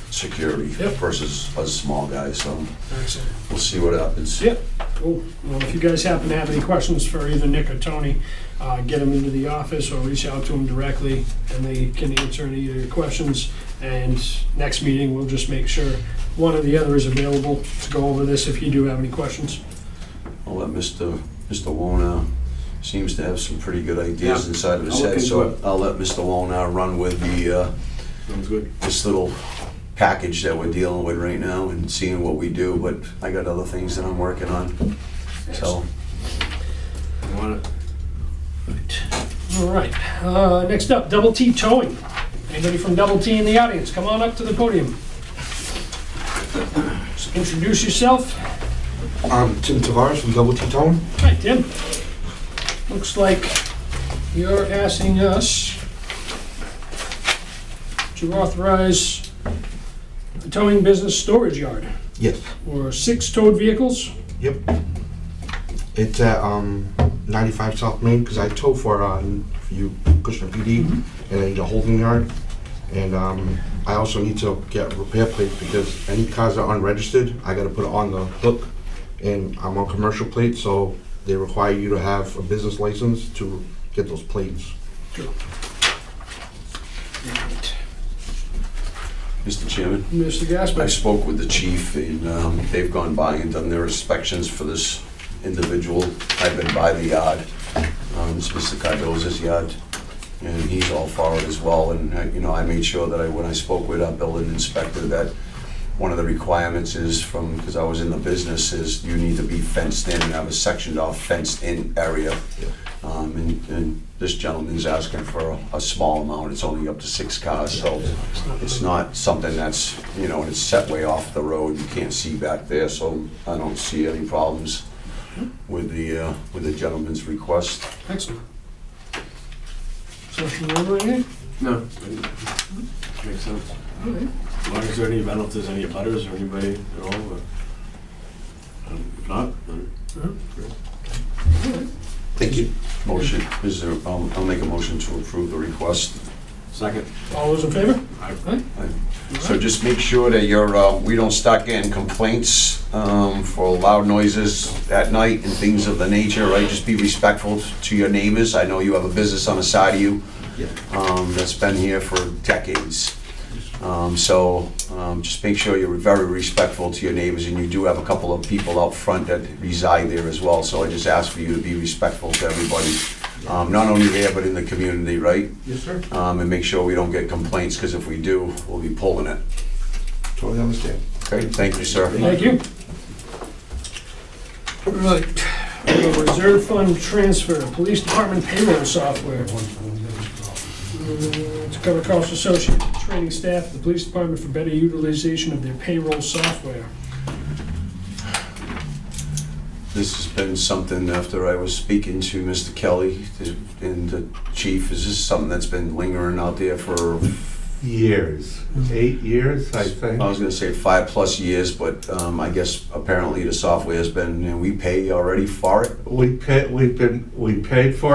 security Yep. versus us small guys, so Excellent. we'll see what happens. Yep, cool. Well, if you guys happen to have any questions for either Nick or Tony, get them into the office or reach out to them directly, and they can answer any of your questions. And next meeting, we'll just make sure one or the other is available to go over this if you do have any questions. I'll let Mr. Wona, seems to have some pretty good ideas Yeah. inside of his I'll look head, into so it. I'll let Mr. Wona run with Sounds good. this little package that we're dealing with right now and seeing what we do, but I got other things that I'm working on, so. You want it? All right, next up, Double T Towing. Anybody from Double T in the audience, come on up to the podium. Just introduce yourself. Tim Tavares from Double T Tone. Hi, Tim. Looks like you're asking us to authorize a towing business storage yard Yes. for 6 towed vehicles. Yep. It's at 95 South Main, because I tow for you, Acushnet PD, and I need a holding yard. And I also need to get repair plates, because any cars that are unregistered, I gotta put it on the hook. And I'm on commercial plates, so they require you to have a business license to get those plates. Mr. Chairman, Mr. I Gasper. spoke with the chief, and they've gone by and done their inspections for this individual. I've been by the yard, it's Mr. Cardoza's yard, and he's all for it as well. And I made sure that when I spoke with our building inspector, that one of the requirements is because I was in the business, is you need to be fenced in and have a sectioned off fenced in area. And this gentleman's asking for a small amount. It's only up to 6 cars, so it's not something that's, and it's set way off the road. You can't see back there, so I don't see any problems with the gentleman's request. Excellent. So, you remember anything? No. Makes sense. All right. As long as there any, I don't know if there's any butters or anybody at all, but if not, then. Thank you. Motion, I'll make a motion to approve the request. Second. All those in favor? Aye. So just make sure that we don't start getting complaints for loud noises at night and things of the nature, right? Just be respectful to your neighbors. I know you have a business on the side of you that's been here for decades. So just make sure you're very respectful to your neighbors, and you do have a couple of people out front that reside there as well. So I just ask for you to be respectful to everybody not only there, but in the community, right? Yes, sir. And make sure we don't get complaints, because if we do, we'll be pulling it. Totally understand. Okay, thank you, sir. Thank you. Right, reserve fund transfer, police department payroll software. To cover costs associated with training staff at the police department for better utilization of their payroll software. This has been something, after I was speaking to Mr. Kelly and the chief, is this something that's been lingering out there for, Years, 8 years, I think. I was gonna say 5+ years, but I guess apparently the software has been, and we pay already for it? We paid for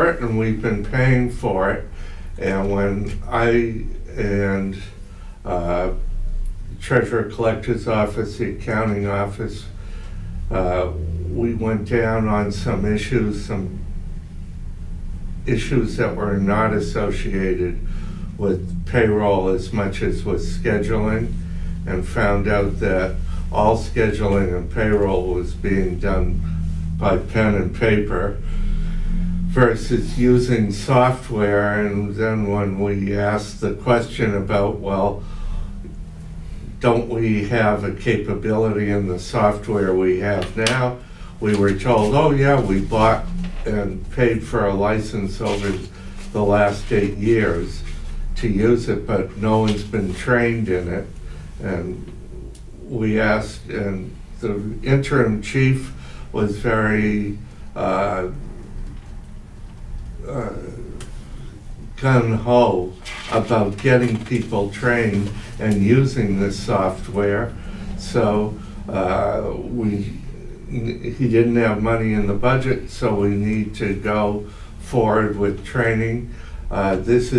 it, and we've been paying for it. And when I and Treasurer Collector's Office, the accounting office, we went down on some issues that were not associated with payroll as much as with scheduling, and found out that all scheduling and payroll was being done by pen and paper versus using software. And then when we asked the question about, well, don't we have a capability in the software we have now, we were told, oh yeah, we bought and paid for a license over the last 8 years to use it, but no one's been trained in it. And we asked, and the interim chief was very gung-ho about getting people trained and using this software. So he didn't have money in the budget, so we need to go forward with training. This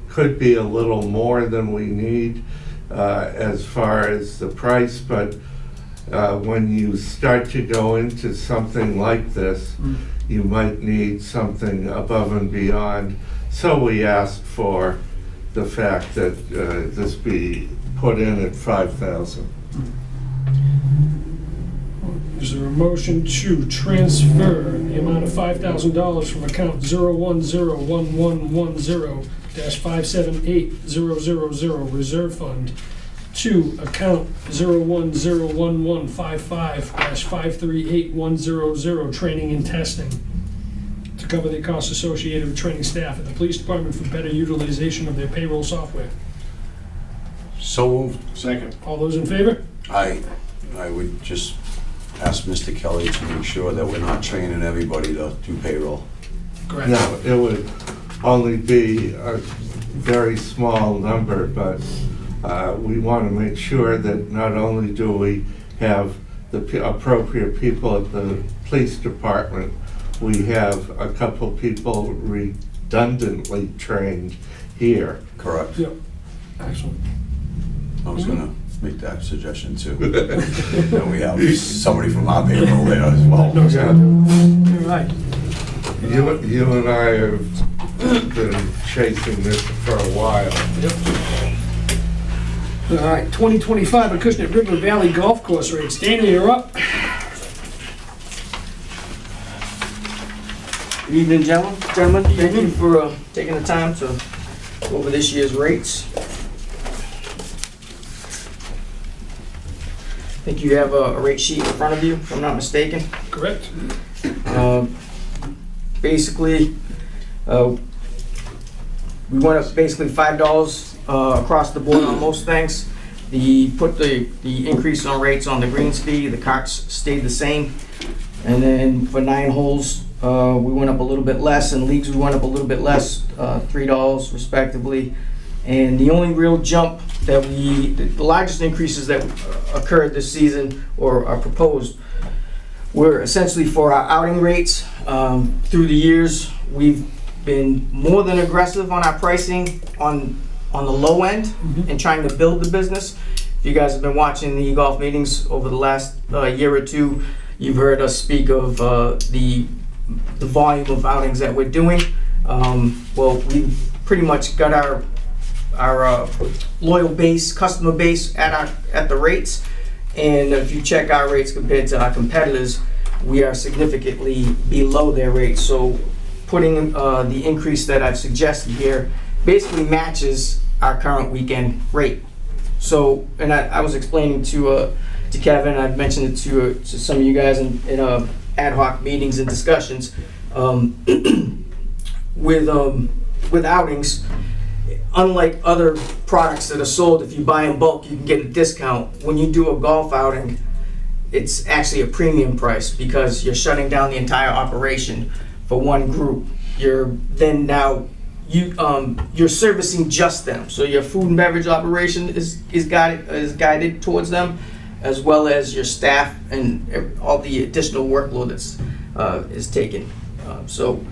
could be a little more than we need as far as the price, but when you start to go into something like this, you might need something above and beyond. So we asked for the fact that this be put in at $5,000. Is there a motion to transfer the amount of $5,000 from account 0101110-578000 reserve fund to account 0101155-538100 training and testing to cover the costs associated with training staff at the police department for better utilization of their payroll software? So moved. Second. All those in favor? I would just ask Mr. Kelly to make sure that we're not training everybody to do payroll. Correct. No, it would only be a very small number, but we want to make sure that not only do we have the appropriate people at the police department, we have a couple people redundantly trained here. Correct. Yep. Excellent. I was gonna make that suggestion too. That we have somebody from our payroll there as well. No, Yeah. all right. You and I have been chasing this for a while. All right, 2025 Acushnet River Valley Golf Course rates. Dana, you're up. Good evening, gentlemen. Thank you for taking the time to go over this year's rates. I think you have a rate sheet in front of you, if I'm not mistaken. Correct. Basically, we went up basically $5 across the board on most things. Put the increase on rates on the greens fee, the carts stayed the same. And then for 9 holes, we went up a little bit less, and leagues we went up a little bit less, $3 respectively. And the only real jump that the largest increases that occurred this season or are proposed were essentially for our outing rates. Through the years, we've been more than aggressive on our pricing on the low end and trying to build the business. If you guys have been watching the golf meetings over the last year or two, you've heard us speak of the volume of outings that we're doing. Well, we've pretty much got our loyal base, customer base at the rates. And if you check our rates compared to our competitors, we are significantly below their rates. So putting the increase that I've suggested here basically matches our current weekend rate. So, and I was explaining to Kevin, I've mentioned it to some of you guys in ad hoc meetings and discussions, with outings, unlike other products that are sold, if you buy in bulk, you can get a discount. When you do a golf outing, it's actually a premium price because you're shutting down the entire operation for one group. You're servicing just them. So your food and beverage operation is guided towards them, as well as your staff and all the additional workload that's is taken. So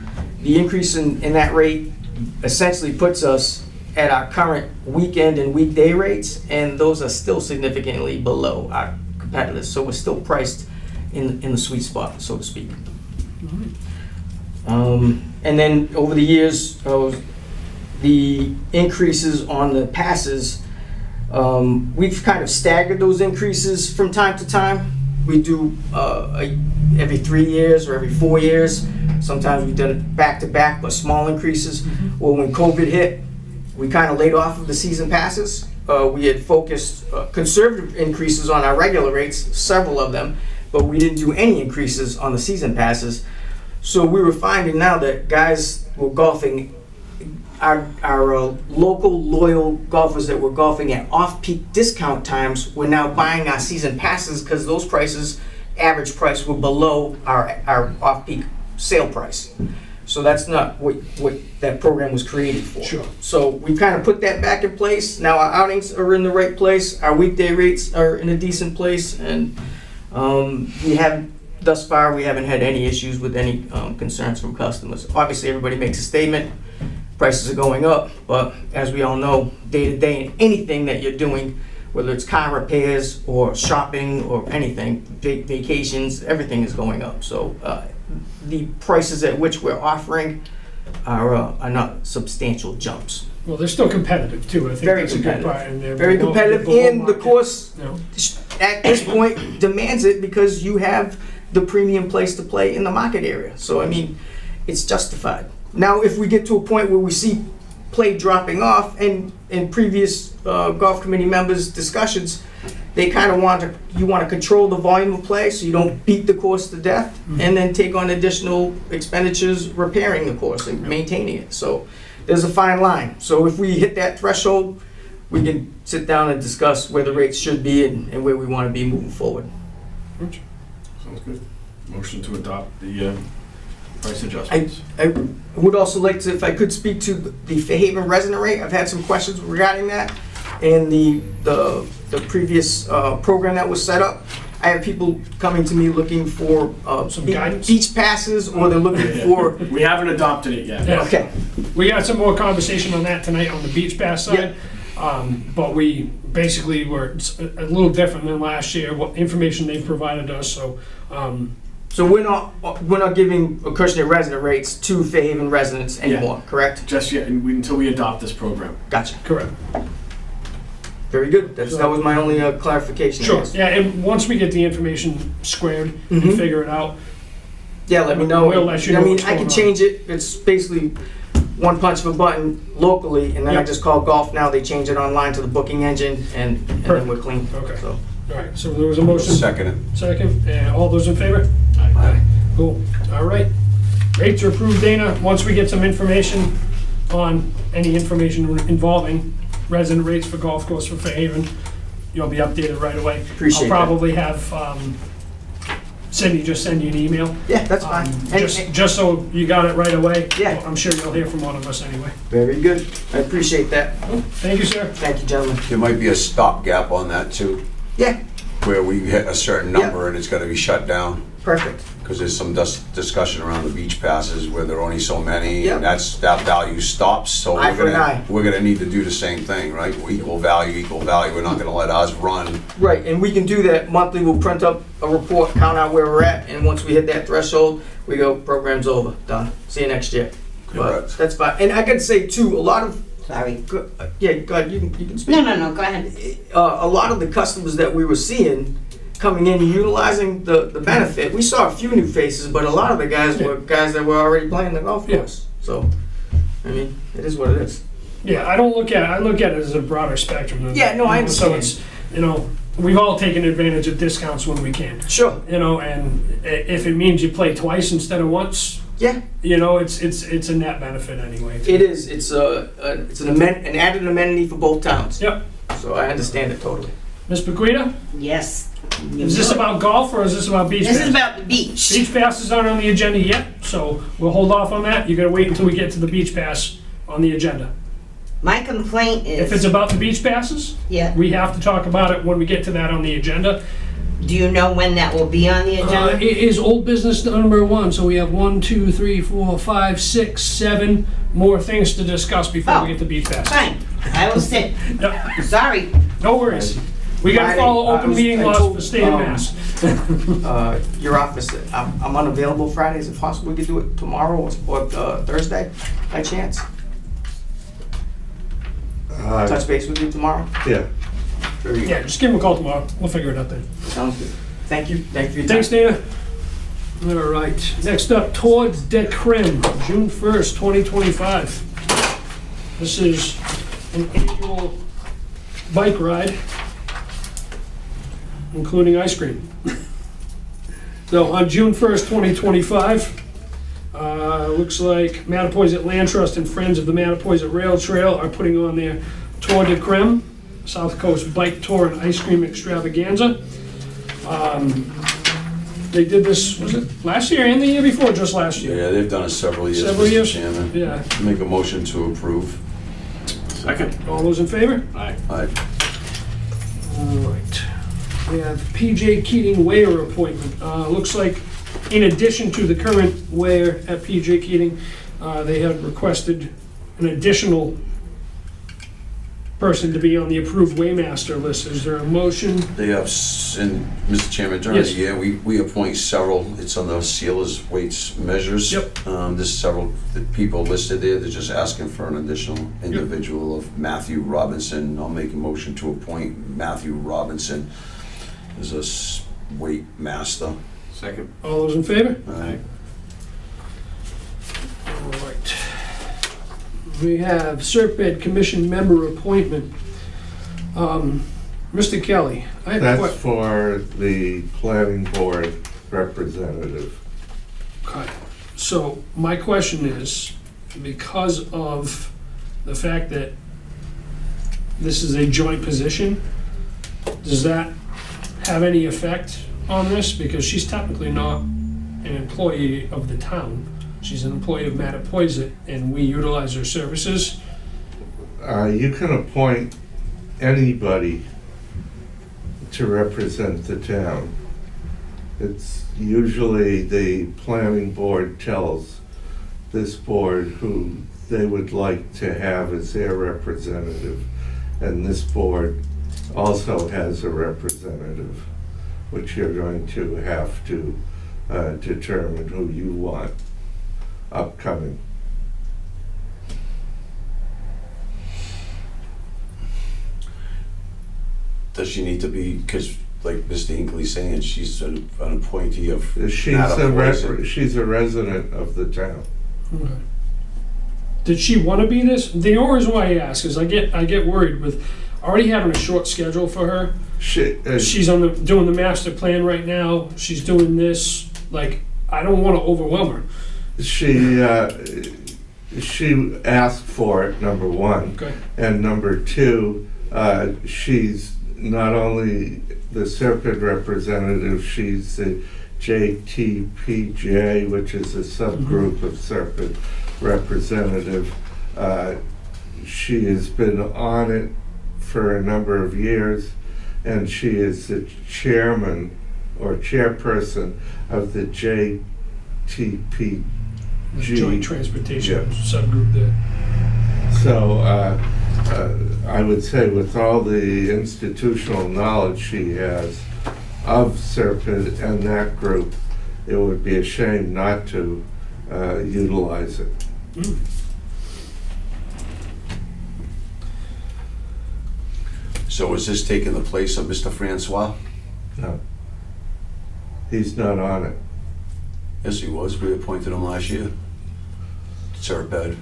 the increase in that rate essentially puts us at our current weekend and weekday rates, and those are still significantly below our competitors. So we're still priced in the sweet spot, so to speak. And then over the years, the increases on the passes, we've kind of staggered those increases from time to time. We do every 3 years or every 4 years. Sometimes we've done it back to back, but small increases. Well, when COVID hit, we kind of laid off of the season passes. We had focused conservative increases on our regular rates, several of them, but we didn't do any increases on the season passes. So we were finding now that guys were golfing, our local loyal golfers that were golfing at off-peak discount times were now buying our season passes because those prices, average price, were below our off-peak sale price. So that's not what that program was created for. Sure. So we kind of put that back in place. Now our outings are in the right place. Our weekday rates are in a decent place, and thus far we haven't had any issues with any concerns from customers. Obviously, everybody makes a statement. Prices are going up, but as we all know, day to day, in anything that you're doing, whether it's car repairs or shopping or anything, vacations, everything is going up. So the prices at which we're offering are not substantial jumps. Well, they're still competitive too. I think Very that's a good competitive. part, and they're Very below- competitive, below and the market. course You know, at this point demands it because you have the premium place to play in the market area. So I mean, it's justified. Now, if we get to a point where we see play dropping off, and in previous golf committee members' discussions, they kind of want to control the volume of play so you don't beat the course to death, and then take on additional expenditures repairing the course and maintaining it. So there's a fine line. So if we hit that threshold, we can sit down and discuss where the rates should be and where we want to be moving forward. Sounds good. Motion to adopt the price adjustments. I would also like to, if I could, speak to the Fairhaven resident rate. I've had some questions regarding that and the previous program that was set up. I have people coming to me looking for Some guidance? beach passes, or they're looking for, We haven't adopted it yet. Yeah. okay, We got some more conversation on that tonight on the beach pass side. But we basically were a little different than last year, what information they've provided us, so, so we're not giving Acushnet resident rates to Fairhaven residents anymore, correct? Just yet, until we adopt this program. Gotcha. correct. Very good. That was my only clarification. Sure, Yes. yeah, and once we get the information squared and Mhm. figure it out, Yeah, let me know. We'll let you know I mean, what's I can going on. change it. It's basically one punch of a button locally, and then I Yep. just call Golf Now. They change it online to the booking engine, and then Perfect. we're clean. Okay. So, all right, so there was a motion. Second it. Second, all those in favor? Aye. Cool, all right. Rates are approved, Dana. Once we get some information on any information involving resident rates for golf course for Fairhaven, you'll be updated right away. Appreciate that. I'll probably have Cindy just send you an email. yeah, that's fine. And- Just so you got it right away. Yeah. I'm sure you'll hear from one of us anyway. very good. I appreciate that. Thank you, sir. Thank you, gentlemen. There might be a stopgap on that too, Yeah, where we hit a certain number and it's gonna be shut down. perfect. Because there's some discussion around the beach passes where there are only so many, Yep. and that value stops, so Eye for an eye. we're gonna need to do the same thing, right? Equal value, we're not gonna let ours run. Right, and we can do that monthly. We'll print up a report, count out where we're at, and once we hit that threshold, we go, program's over, done. See you next year. But Correct. that's fine. And I could say too, a lot of, Sorry. yeah, go ahead, you can speak. No, go ahead. A lot of the customers that we were seeing coming in and utilizing the benefit. We saw a few new faces, but a lot of the guys were guys that were already playing the golf course. So, I mean, it is what it is. Yeah, I look at it as a broader spectrum. Than Yeah, no, I So understand. it's, we've all taken advantage of discounts when we can. Sure. And if it means you play twice instead of once, Yeah, it's a net benefit anyway. it is. It's an added amenity for both towns. Yep. So I understand it totally. Ms. Bequita, Yes. is this about golf or is this about beach This passes? is about the beach. Beach passes aren't on the agenda yet, so we'll hold off on that. You gotta wait until we get to the beach pass on the agenda. My complaint If it's is, about the beach passes, yeah, we have to talk about it when we get to that on the agenda. do you know when that will be on the agenda? It is old business number 1, so we have 1, 2, 3, 4, 5, 6, 7 more things to discuss before we get to beach pass. Fine, I will sit. Yep, Sorry. no worries. We gotta Friday, follow I open was- meeting I laws told, for state and mass. Your office, I'm unavailable Fridays. If possible, we could do it tomorrow or Thursday, by chance. Touch base with you tomorrow. Yeah. Very good. Yeah, just give him a call tomorrow. We'll figure it out then. Sounds good. Thank you. Thank you for your time. Thanks, Dana. All right, next up, Towards de Creme, June 1st, 2025. This is an annual bike ride, including ice cream. So on June 1st, 2025, looks like Mattapoisett Land Trust and Friends of the Mattapoisett Rail Trail are putting on their Tour de Creme, South Coast Bike Tour and Ice Cream Extravaganza. They did this, was it last year and the year before, just last year? Yeah, they've done it several years, Several Mr. years? Chairman. Yeah. Make a motion to approve. Second. All those in favor? Aye. Aye. All right. We have PJ Keating Weir appointment. Looks like in addition to the current Weir at PJ Keating, they have requested an additional person to be on the approved Waymaster list. Is there a motion? They have, and Mr. Chairman, during the Yes. year, we appoint several, it's on the sealers, weights, measures. Yep. There's several people listed there, they're just asking for an additional individual of Matthew Robinson. I'll make a motion to appoint Matthew Robinson as a weight master. Second. All those in favor? Aye. All right. We have Serped Commission member appointment. Mr. Kelly, I have a That's question. for the planning board representative. Okay. So my question is, because of the fact that this is a joint position, does that have any effect on this? Because she's technically not an employee of the town. She's an employee of Mattapoisett, and we utilize her services. You can appoint anybody to represent the town. It's usually the planning board tells this board who they would like to have as their representative. And this board also has a representative, which you're going to have to determine who you want upcoming. Does she need to be, because like Mr. Hinckley's saying, she's an appointee of She's Mattapoisett. she's a resident of the town. Okay. Did she want to be this? The only reason why I ask is I get worried with already having a short schedule for her. She's on doing the master plan right now. She's doing this. Like, I don't want to overwhelm her. She asked for it, number one. Okay. And number two, she's not only the Serpent representative, she's the JTPJ, which is a subgroup of Serpent representative. She has been on it for a number of years, and she is the chairman or chairperson of the JTPG. Joint transportation Yeah. subgroup there. So I would say with all the institutional knowledge she has of Serpent and that group, it would be a shame not to utilize it. Mm. So is this taking the place of Mr. Francois? No. He's not on it. Yes, he was. We appointed him last year. Serped.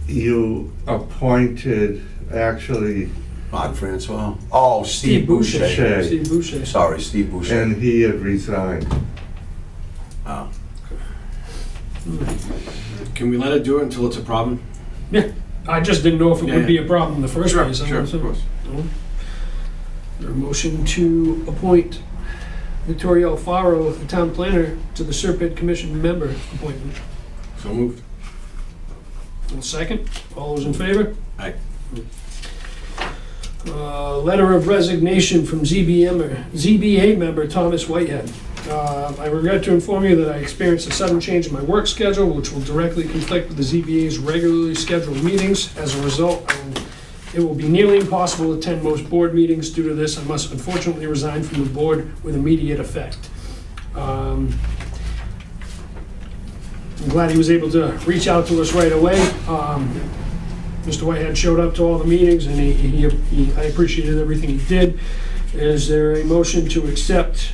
You appointed, actually, Mark Francois. Oh, Steve Boucher. Boucher. Steve Boucher. Sorry, Steve Boucher. and he had resigned. Oh. Can we let it do it until it's a problem? Yeah, I just didn't know if it Yeah, would be yeah. a problem in the first Sure, place. sure, of course. There a motion to appoint Victoria Alfaro, the town planner, to the Serpent Commission member appointment. So moved. And second, all those in favor? Aye. Letter of resignation from ZBA member Thomas Whitehead. I regret to inform you that I experienced a sudden change in my work schedule, which will directly conflict with the ZBA's regularly scheduled meetings. As a result, it will be nearly impossible to attend most board meetings. Due to this, I must unfortunately resign from the board with immediate effect. I'm glad he was able to reach out to us right away. Mr. Whitehead showed up to all the meetings, and I appreciated everything he did. Is there a motion to accept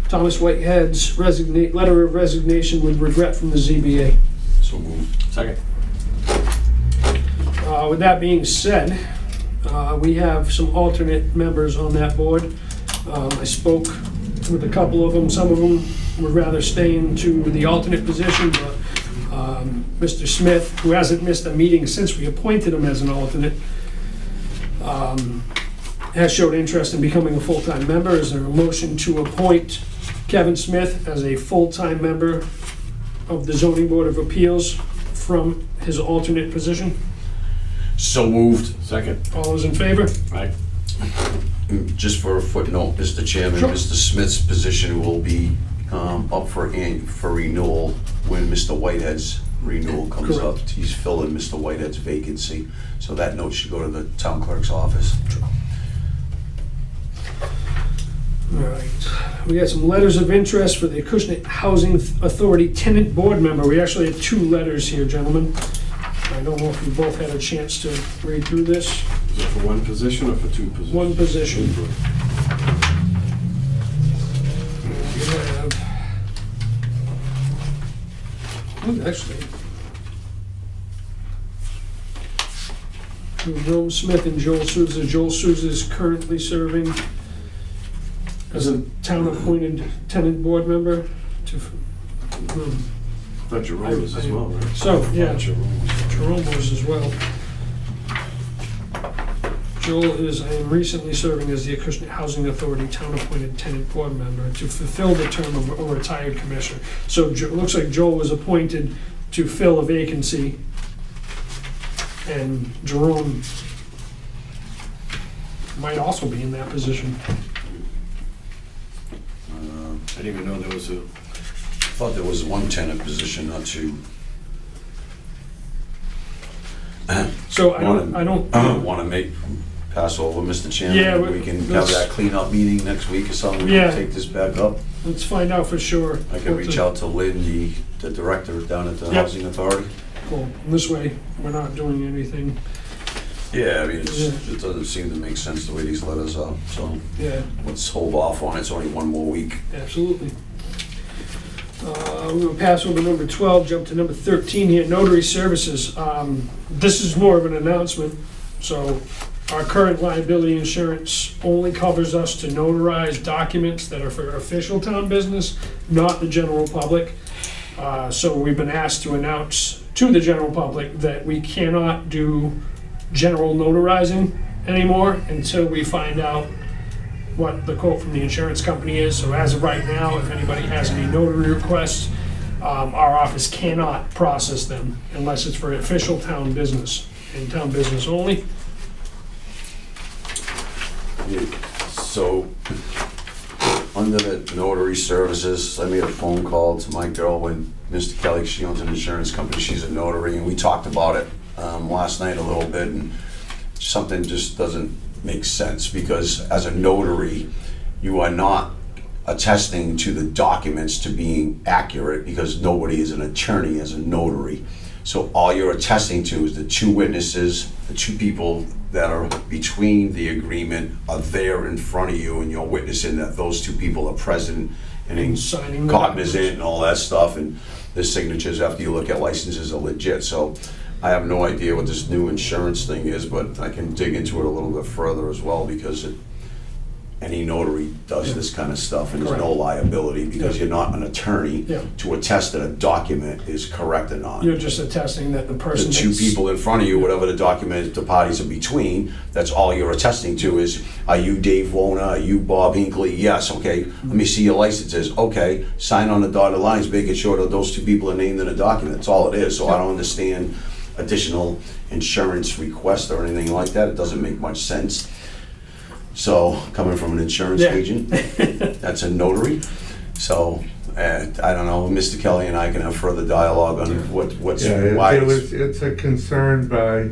Thomas Whitehead's letter of resignation with regret from the ZBA? So moved. Second. With that being said, we have some alternate members on that board. I spoke with a couple of them. Some of them would rather stay into the alternate position, but Mr. Smith, who hasn't missed a meeting since we appointed him as an alternate, has showed interest in becoming a full-time member. Is there a motion to appoint Kevin Smith as a full-time member of the Zoning Board of Appeals from his alternate position? So moved. Second. All those in favor? Aye. Just for a footnote, Mr. Chairman, Sure. Mr. Smith's position will be up for renewal when Mr. Whitehead's renewal comes up. Correct. He's filling Mr. Whitehead's vacancy, so that note should go to the town clerk's office. All right. We got some letters of interest for the Acushnet Housing Authority Tenant Board member. We actually have two letters here, gentlemen. I don't know if you both had a chance to read through this. Is it for one position or for two positions? One position. We have, actually, Joe Smith and Joel Souza. Joel Souza is currently serving as a town-appointed tenant board member. I thought Jerome was as well, right? So, yeah, Jerome was. Jerome was as well. Joel is recently serving as the Acushnet Housing Authority town-appointed tenant board member to fulfill the term of a retired commissioner. So it looks like Joel was appointed to fill a vacancy, and Jerome might also be in that position. I didn't even know there was a. I thought there was one tenant position, not two. So I don't, Want to pass over, Mr. Chairman? Yeah, We can have let's- that cleanup meeting next week or something. We Yeah. can take this back up. let's find out for sure. I can reach out to Lynn, the director down at the Yep. Housing Authority. Cool. This way, we're not doing anything. Yeah, I mean, Yeah. it doesn't seem to make sense the way these letters are, so Yeah, let's hold off on it. It's only one more week. absolutely. We're gonna pass over number 12, jump to number 13 here, notary services. This is more of an announcement. So our current liability insurance only covers us to notarize documents that are for official town business, not the general public. So we've been asked to announce to the general public that we cannot do general notarizing anymore until we find out what the quote from the insurance company is. So as of right now, if anybody has any notary requests, our office cannot process them unless it's for official town business, and town business only. So, under the notary services, I made a phone call to my girl when Mr. Kelly, she owns an insurance company, she's a notary, and we talked about it last night a little bit, and something just doesn't make sense, because as a notary, you are not attesting to the documents to being accurate, because nobody is an attorney as a notary. So all you're attesting to is the two witnesses, the two people that are between the agreement are there in front of you, and you're witnessing that those two people are present and then Signing the cognizant and all that stuff, and the signatures after you look at licenses are legit. So I have no idea what this new insurance thing is, but I can dig into it a little bit further as well, because any notary does this kind of stuff, and there's no liability, because you're not an attorney Yeah. to attest that a document is correct or not. You're just attesting that the The person two that's- people in front of you, whatever the document is, the parties are between, that's all you're attesting to is, are you Dave Wona, are you Bob Hinckley? Yes, okay, let me see your licenses. Okay, sign on the dotted lines, making sure that those two people are named in the document. That's all it is. So I don't understand additional insurance request or anything like that. It doesn't make much sense. So, coming from an insurance Yeah. agent, that's a notary. So, I don't know, Mr. Kelly and I can have further dialogue on what's, Yeah, why. it's a concern by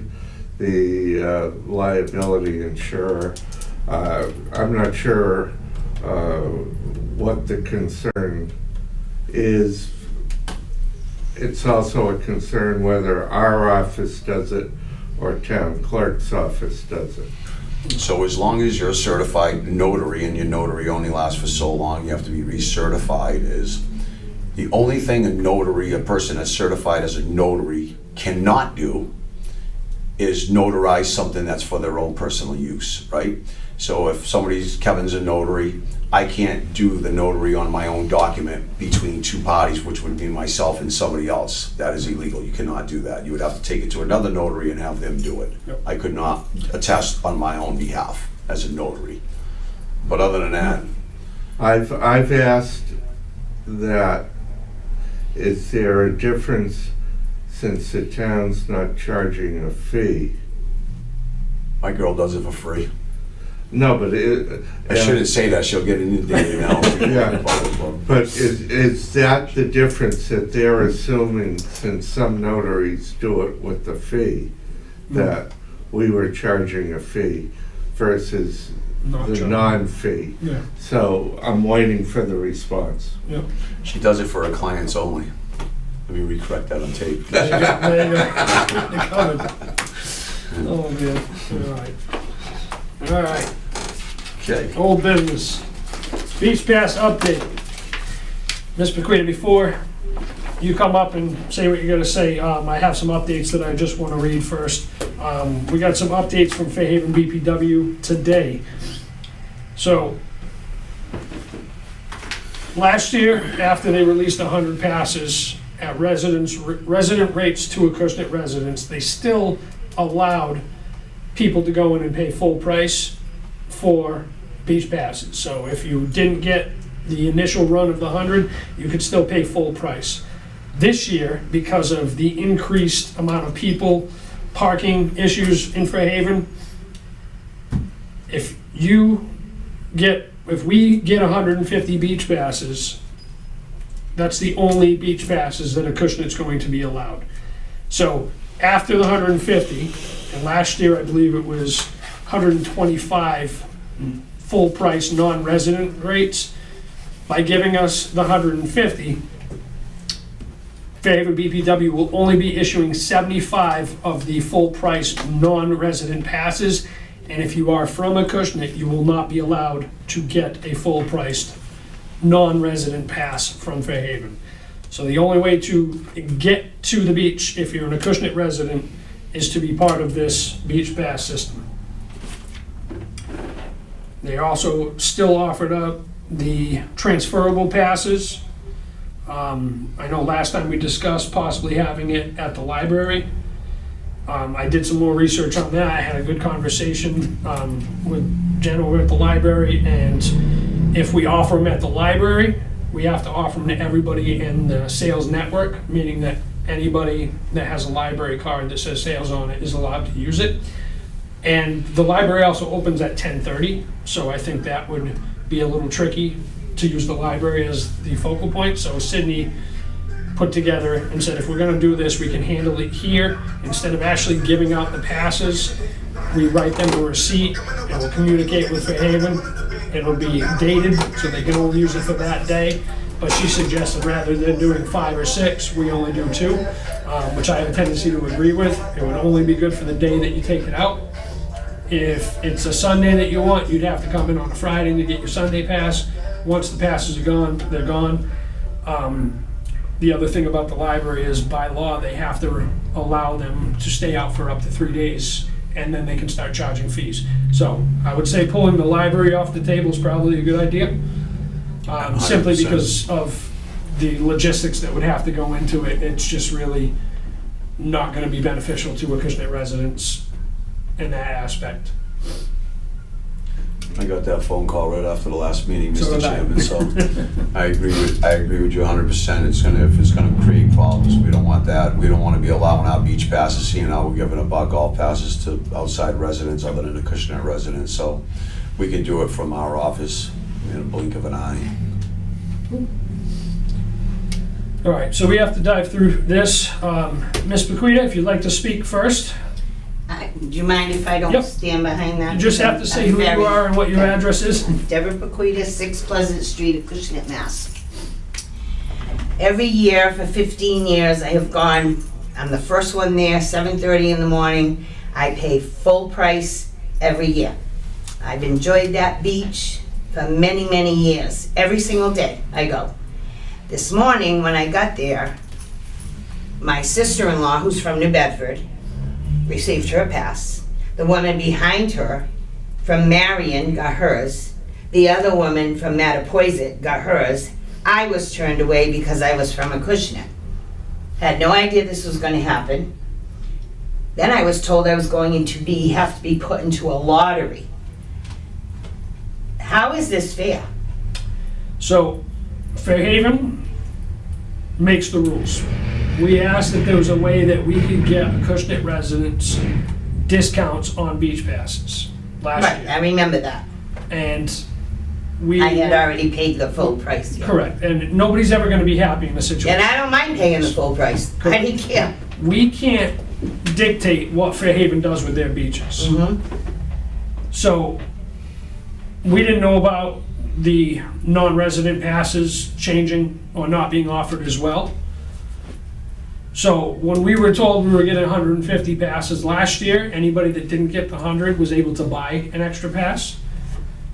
the liability insurer. I'm not sure what the concern is. It's also a concern whether our office does it or town clerk's office does it. So as long as you're a certified notary, and your notary only lasts for so long, you have to be recertified, is the only thing a person that's certified as a notary cannot do is notarize something that's for their own personal use, right? So if Kevin's a notary, I can't do the notary on my own document between two parties, which would be myself and somebody else. That is illegal. You cannot do that. You would have to take it to another notary and have them do it. Yep. I could not attest on my own behalf as a notary. But other than that, I've asked that, is there a difference since the town's not charging a fee? my girl does it for free. No, but it. I shouldn't say that. She'll get inundated now. Yeah. But is that the difference, that they're assuming, since some notaries do it with the fee, that we were charging a fee versus Not the charging. non-fee? Yeah, So I'm waiting for the response. yeah. She does it for her clients only. Let me recorrect that on tape. There you go, there you go. You're covered. Oh, man, all right. All right, Okay. old business. Beach Pass update. Ms. Paquita, before you come up and say what you're gonna say, I have some updates that I just wanna read first. We got some updates from Fairhaven BPW today. So, last year, after they released 100 passes at resident rates to Acushnet residents, they still allowed people to go in and pay full price for beach passes. So if you didn't get the initial run of the 100, you could still pay full price. This year, because of the increased amount of people, parking issues in Fairhaven, if we get 150 beach passes, that's the only beach passes that Acushnet's going to be allowed. So after the 150, and last year I believe it was 125 full price non-resident rates, by giving us the 150, Fairhaven BPW will only be issuing 75 of the full price non-resident passes. And if you are from Acushnet, you will not be allowed to get a full priced non-resident pass from Fairhaven. So the only way to get to the beach, if you're an Acushnet resident, is to be part of this beach pass system. They also still offered up the transferable passes. I know last time we discussed possibly having it at the library. I did some more research on that. I had a good conversation with Jen over at the library, and if we offer them at the library, we have to offer them to everybody in the sales network, meaning that anybody that has a library card that says sales on it is allowed to use it. And the library also opens at 10:30, so I think that would be a little tricky to use the library as the focal point. So Sydney put together and said, if we're gonna do this, we can handle it here. Instead of actually giving out the passes, we write them a receipt and we'll communicate with Fairhaven. It'll be dated, so they can only use it for that day. But she suggested rather than doing 5 or 6, we only do 2, which I have a tendency to agree with. It would only be good for the day that you take it out. If it's a Sunday that you want, you'd have to come in on a Friday to get your Sunday pass. Once the passes are gone, they're gone. The other thing about the library is by law, they have to allow them to stay out for up to 3 days, and then they can start charging fees. So I would say pulling the library off the table is probably a good idea, simply 100%. because of the logistics that would have to go into it. It's just really not going to be beneficial to Acushnet residents in that aspect. I got that phone call right after the last meeting, So Mr. did I. Chairman, so I agree with you 100%. If it's gonna create problems, we don't want that. We don't wanna be allowing our beach passes, seeing how we're giving about golf passes to outside residents other than the Acushnet residents, so we can do it from our office in a blink of an eye. All right, so we have to dive through this. Ms. Bequita, if you'd like to speak first, Do you mind if I don't Yep. stand behind that? you just have to say I'm who you very- are and what your address is. Deborah Bequita, 6 Pleasant Street, Acushnet, Mass. Every year for 15 years, I have gone, I'm the first one there, 7:30 in the morning. I pay full price every year. I've enjoyed that beach for many, many years. Every single day I go. This morning, when I got there, my sister-in-law, who's from New Bedford, received her pass. The woman behind her from Marion got hers. The other woman from Mattapoisett got hers. I was turned away because I was from Acushnet. Had no idea this was going to happen. Then I was told I was going to have to be put into a lottery. How is this fair? So Fairhaven makes the rules. We asked if there was a way that we could get Acushnet residents discounts on beach passes last Right, year. I remember that. And we... I had already paid the full price. Yeah. Correct, and nobody's ever gonna be happy in the situation. And I don't mind paying the full price. I didn't care. We can't dictate what Fairhaven does with their beaches. Mhm. So, we didn't know about the non-resident passes changing or not being offered as well. So, when we were told we were getting 150 passes last year, anybody that didn't get the 100 was able to buy an extra pass.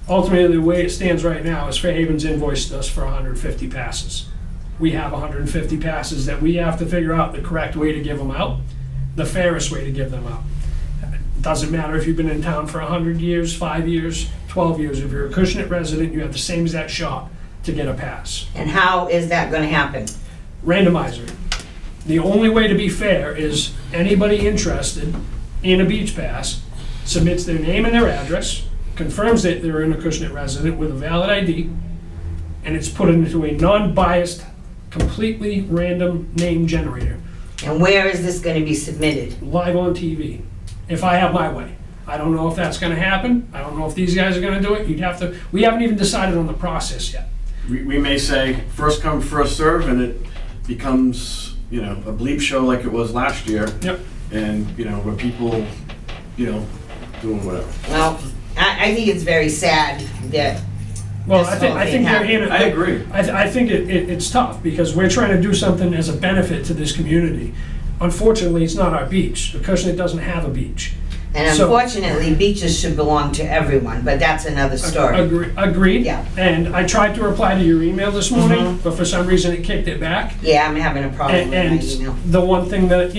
Ultimately, the way it stands right now is Fairhaven's invoiced us for 150 passes. We have 150 passes that we have to figure out the correct way to give them out, the fairest way to give them out. Doesn't matter if you've been in town for 100 years, 5 years, 12 years. If you're a Acushnet resident, you have the same exact shot to get a pass. And how is that gonna happen? Randomizer. The only way to be fair is anybody interested in a beach pass submits their name and their address, confirms that they're an Acushnet resident with a valid ID, and it's put into a non-biased, completely random name generator, And where is this gonna be submitted? live on TV, if I have my way. I don't know if that's gonna happen. I don't know if these guys are gonna do it. We haven't even decided on the process yet. We may say first come, first serve, and it becomes, a bleep show like it was last year. Yep. And, where people, doing whatever. Well, I think it's very sad that Well, This I think whole thing they're happened. in it. I agree. I think it's tough because we're trying to do something as a benefit to this community. Unfortunately, it's not our beach. Acushnet doesn't have a beach. And So- unfortunately, beaches should belong to everyone, but that's another story. Agreed. Yeah. And I tried to reply to your email this morning, Mhm. but for some reason it kicked it back. Yeah, I'm having a problem with my And email. the one thing that,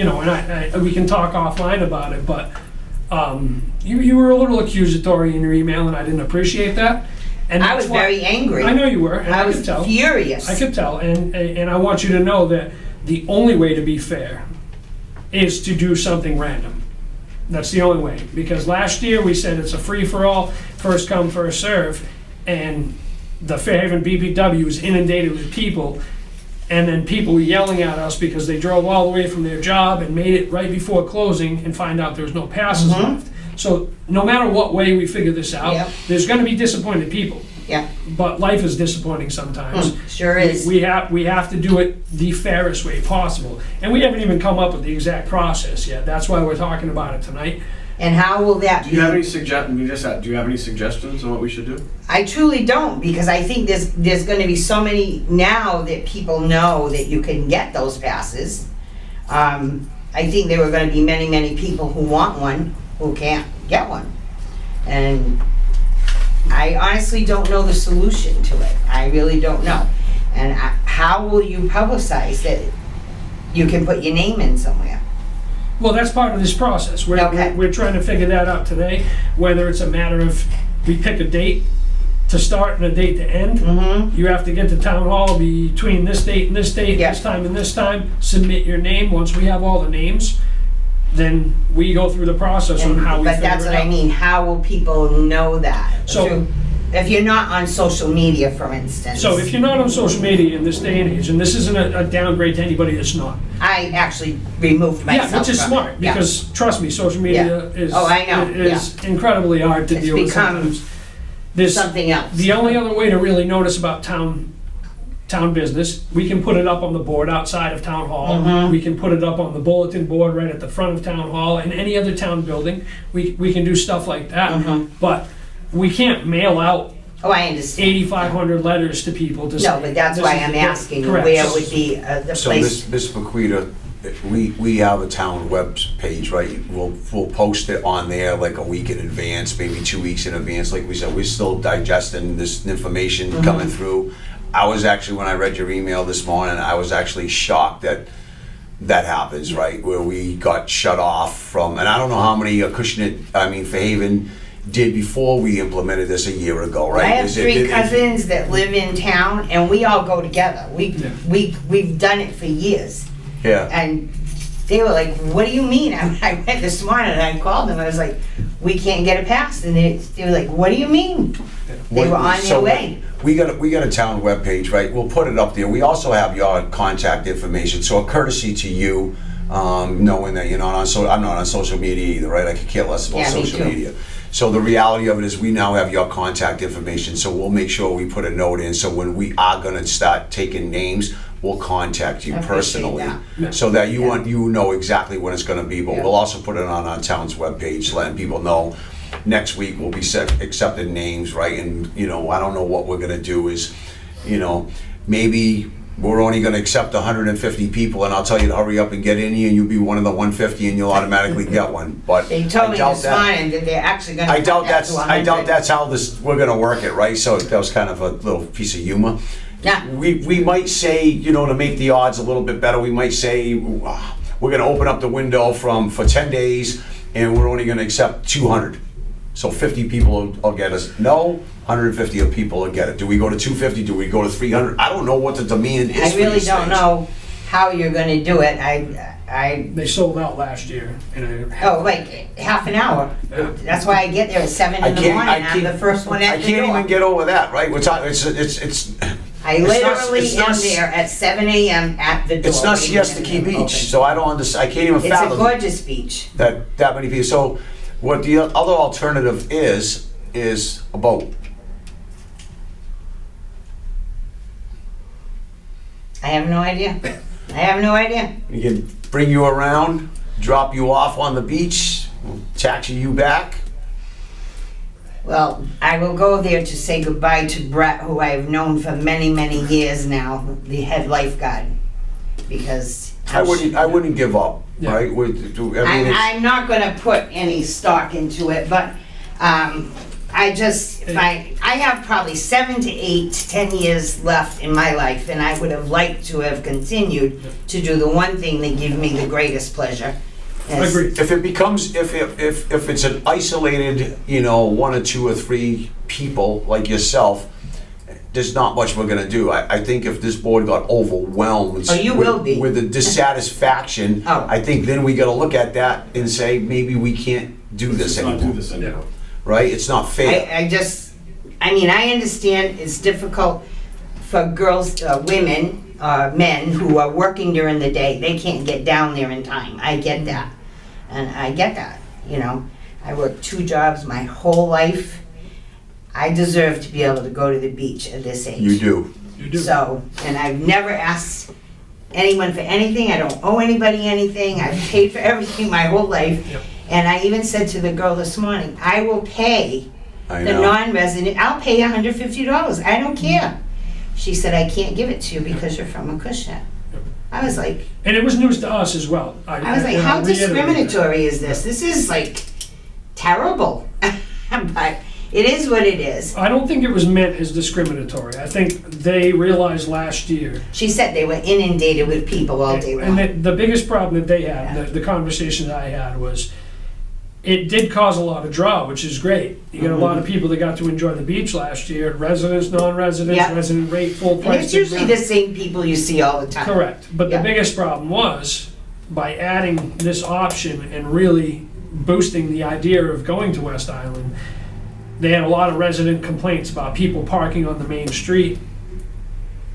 and we can talk offline about it, but you were a little accusatory in your email and I didn't appreciate that. And I that's was why- very angry. I know you were, and I I was could tell. furious. I could tell, and I want you to know that the only way to be fair is to do something random. That's the only way, because last year we said it's a free-for-all, first come, first serve, and the Fairhaven BPW was inundated with people, and then people were yelling at us because they drove all the way from their job and made it right before closing and find out there was no passes Mhm. left. So no matter what way we figure this out, Yep. there's gonna be disappointed people. Yeah. But life is disappointing sometimes. Sure is. We have to do it the fairest way possible. And we haven't even come up with the exact process yet. That's why we're talking about it tonight. And how will that Do be? you have any do you have any suggestions on what we should do? I truly don't, because I think there's gonna be so many, now that people know that you can get those passes. I think there are gonna be many, many people who want one, who can't get one. And I honestly don't know the solution to it. I really don't know. And how will you publicize that you can put your name in somewhere? Well, that's part of this process. Okay. We're trying to figure that out today, whether it's a matter of we pick a date to start and a date to end. Mm-hmm. You have to get to town hall between this date and this date, Yeah. this time and this time, submit your name. Once we have all the names, then we go through the process on how we But figure that's it what I out. mean, how will people know that? So- If you're not on social media, for instance. So if you're not on social media in this day and age, and this isn't a downgrade to anybody that's not. I actually removed myself Yeah, which is from smart, it. Yeah. because trust me, social media Yeah. is, Oh, I know, is incredibly hard to It's deal with become sometimes. There's, Something else. the only other way to really notice about town business, we can put it up on the board outside of town hall. Mhm. We can put it up on the bulletin board right at the front of town hall, and any other town building. We can do stuff like that. Mhm. But we can't mail out Oh, I understand. 8,500 letters to people to say. No, but that's this why is I'm the- asking, correct. where would be the So place? Ms. McQuita, we have a town web page, right? We'll post it on there like a week in advance, maybe 2 weeks in advance. Like we said, we're still digesting this information coming through. I was actually, when I read your email this morning, I was actually shocked that that happens, right? Where we got shut off from, and I don't know how many Fairhaven did before we implemented this a year ago, right? I have three cousins that live in town, and we all go together. We've done it for years. Yeah. And they were like, what do you mean? I went this morning and I called them, I was like, we can't get it passed. And they were like, what do you mean? They were on their So way. We got a town webpage, right? We'll put it up there. We also have your contact information, so a courtesy to you, knowing that you're not on, I'm not on social media either, right? I could care less about Yeah, me social too. media. So the reality of it is we now have your contact information, so we'll make sure we put a note in, so when we are gonna start taking names, we'll contact you I appreciate personally. that. So that you Yeah. know exactly when it's gonna be, but Yeah. we'll also put it on our town's webpage, letting people know next week we'll be accepting names, right? And, I don't know what we're gonna do is, maybe we're only gonna accept 150 people, and I'll tell you to hurry up and get in here, and you'll be one of the 150 and you'll automatically get one, but They told I me doubt this that. morning that they're actually gonna. I doubt cut that that's, to I doubt 100. that's how we're gonna work it, right? So that was kind of a little piece of humor. Yeah. We might say, to make the odds a little bit better, we might say, we're gonna open up the window for 10 days, and we're only gonna accept 200. So 50 people will get us. No, 150 of people will get it. Do we go to 250? Do we go to 300? I don't know what the demand is I for really these don't things. know how you're gonna do it. They sold out last year. Like half an hour. Yeah. That's why I get there at 7 in the morning. I'm the first one I at the can't door. even get over that, right? We're talking, it's I it's not- literally it's not am s- there at 7 a.m. at the door. it's not waiting Siesta for Key them to Beach, open. so I don't understand, I can't even It's a fathom gorgeous beach. that many people. So what the other alternative is a boat. I have no idea. I have no idea. We can bring you around, drop you off on the beach, taxi you back. Well, I will go there to say goodbye to Brett, who I've known for many, many years now, the head lifeguard, because I wouldn't give up, Yeah. right? I'm not gonna put any stock into it, but I have probably 7 to 8 to 10 years left in my life, and I would have liked to have continued to do the one thing that gives me the greatest pleasure. I agree. If it becomes, if it's an isolated, 1 or 2 or 3 people like yourself, there's not much we're gonna do. I think if this board got overwhelmed Oh, you will be. with the dissatisfaction, Oh. I think then we gotta look at that and say, maybe we can't do this Let's not do anymore, this anymore. right? It's not fair. I understand it's difficult for girls, women, men who are working during the day. They can't get down there in time. I get that. And I get that, I worked 2 jobs my whole life. I deserve to be able to go to the beach at this age. You do. You do. So, and I've never asked anyone for anything. I don't owe anybody anything. I've paid for everything my whole life. Yep. And I even said to the girl this morning, I will pay I the know. non-resident, I'll pay $150. I don't care. She said, I can't give it to you because you're from Acushnet. I was like, And it was news to us as well. I was like, and how I'll reiterate that. discriminatory is this? This is like terrible. But It is what it is. I don't think it was meant as discriminatory. I think they realized last year. She said they were inundated with people all day long. And the biggest problem that they had, the conversation that I had was, it did cause a lot of draw, which is great. You got a lot of people that got to enjoy the beach last year, residents, non-residents, Yeah. resident rate, full And price. it's usually the same people you see all the time. Correct. But Yeah. the biggest problem was, by adding this option and really boosting the idea of going to West Island, they had a lot of resident complaints about people parking on the main street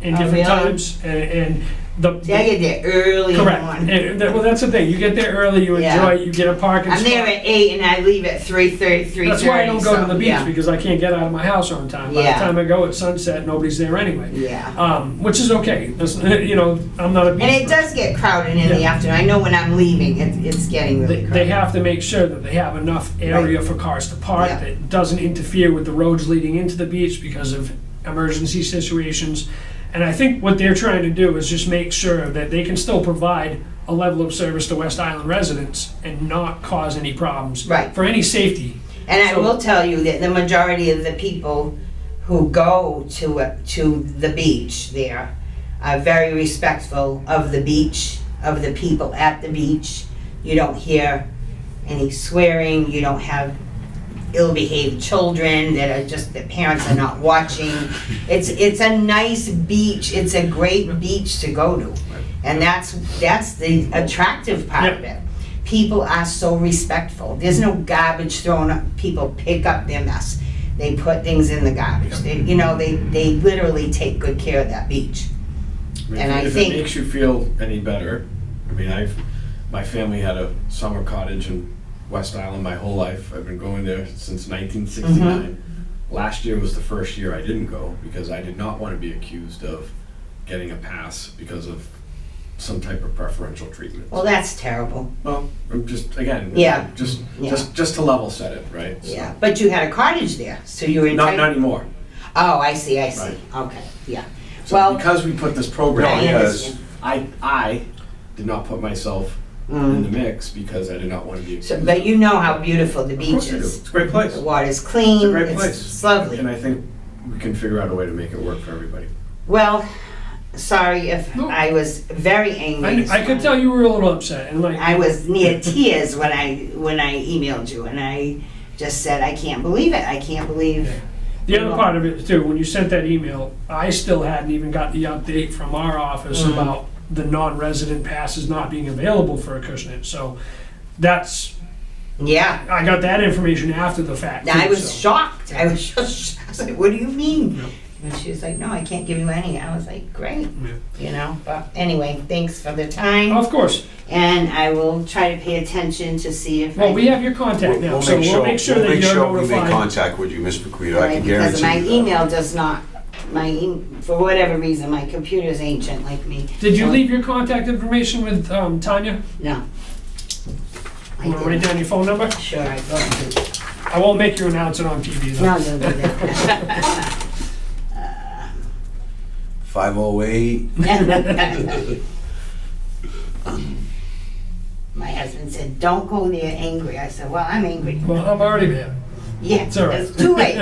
in Oh, different really? times, and the. See, I get there early in the Correct. morning. Well, that's the thing. You get there early, you Yeah. enjoy it, you get a parking I'm spot. there at 8 and I leave at 3:30, 3:30. That's why I don't go to the beach, Yeah. because I can't get out of my house on time. By the Yeah. time I go at sunset, nobody's there anyway. Yeah. Which is okay. That's, I'm not a beach And it person. does get crowded in the Yeah. afternoon. I know when I'm leaving, it's getting really crowded. They have to make sure that they have enough area for cars to park Yeah. that doesn't interfere with the roads leading into the beach because of emergency situations. And I think what they're trying to do is just make sure that they can still provide a level of service to West Island residents and not cause any problems. Right. For any safety. And I So- will tell you that the majority of the people who go to the beach there are very respectful of the beach, of the people at the beach. You don't hear any swearing, you don't have ill-behaved children that are just, the parents are not watching. It's a nice beach, it's a great beach to go to. And that's the attractive part of it. People are so respectful. There's no garbage thrown up. People pick up their mess. They put things in the garbage. They literally take good care of that beach. And I if think- it makes you feel any better, I mean, my family had a summer cottage in West Island my whole life. I've been going there since 1969. Last year was the first year I didn't go because I did not want to be accused of getting a pass because of some type of preferential treatment. Well, that's terrible. Well, I'm just, again, Yeah. just Yeah. just to level set it, right? So- Yeah, but you had a cottage there, so you were Not entitled. anymore. Oh, I see. Right. Okay, yeah. So Well, because we put this program I in, understand. I did not put myself in the mix because I did not want to be. So, but you know how beautiful the Of beach course I do. is. It's a great place. The water's clean. It's a great place. It's lovely. And I think we can figure out a way to make it work for everybody. Well, sorry if No. I was very angry. I could tell you were a little upset, and like. I was near tears when I emailed you, and I just said, I can't believe it. I can't believe. The other part of it too, when you sent that email, I still hadn't even got the update from our office about the non-resident passes not being available for Acushnet. So that's, Yeah. I got that information after the fact. I too, was so. shocked. I was just I was like, what do you mean? Yeah. And she was like, no, I can't give you any. I was like, great. Yeah. But anyway, thanks for the time. Of course. And I will try to pay attention to see if Well, I we have your contact now, so we'll make sure that you're we make notified. contact with you, Ms. Paquita, I Right, can because guarantee my you that. email does not, for whatever reason, my computer's ancient like me. Did you So- leave your contact information with Tanya? No. I You want to write didn't. down your phone number? Sure, I got I won't make you announce it on TV it. though. No, no, no. 508, My husband said, don't go there angry. I said, well, I'm angry. Well, I'm already there. Yeah, It's all right. it's too late.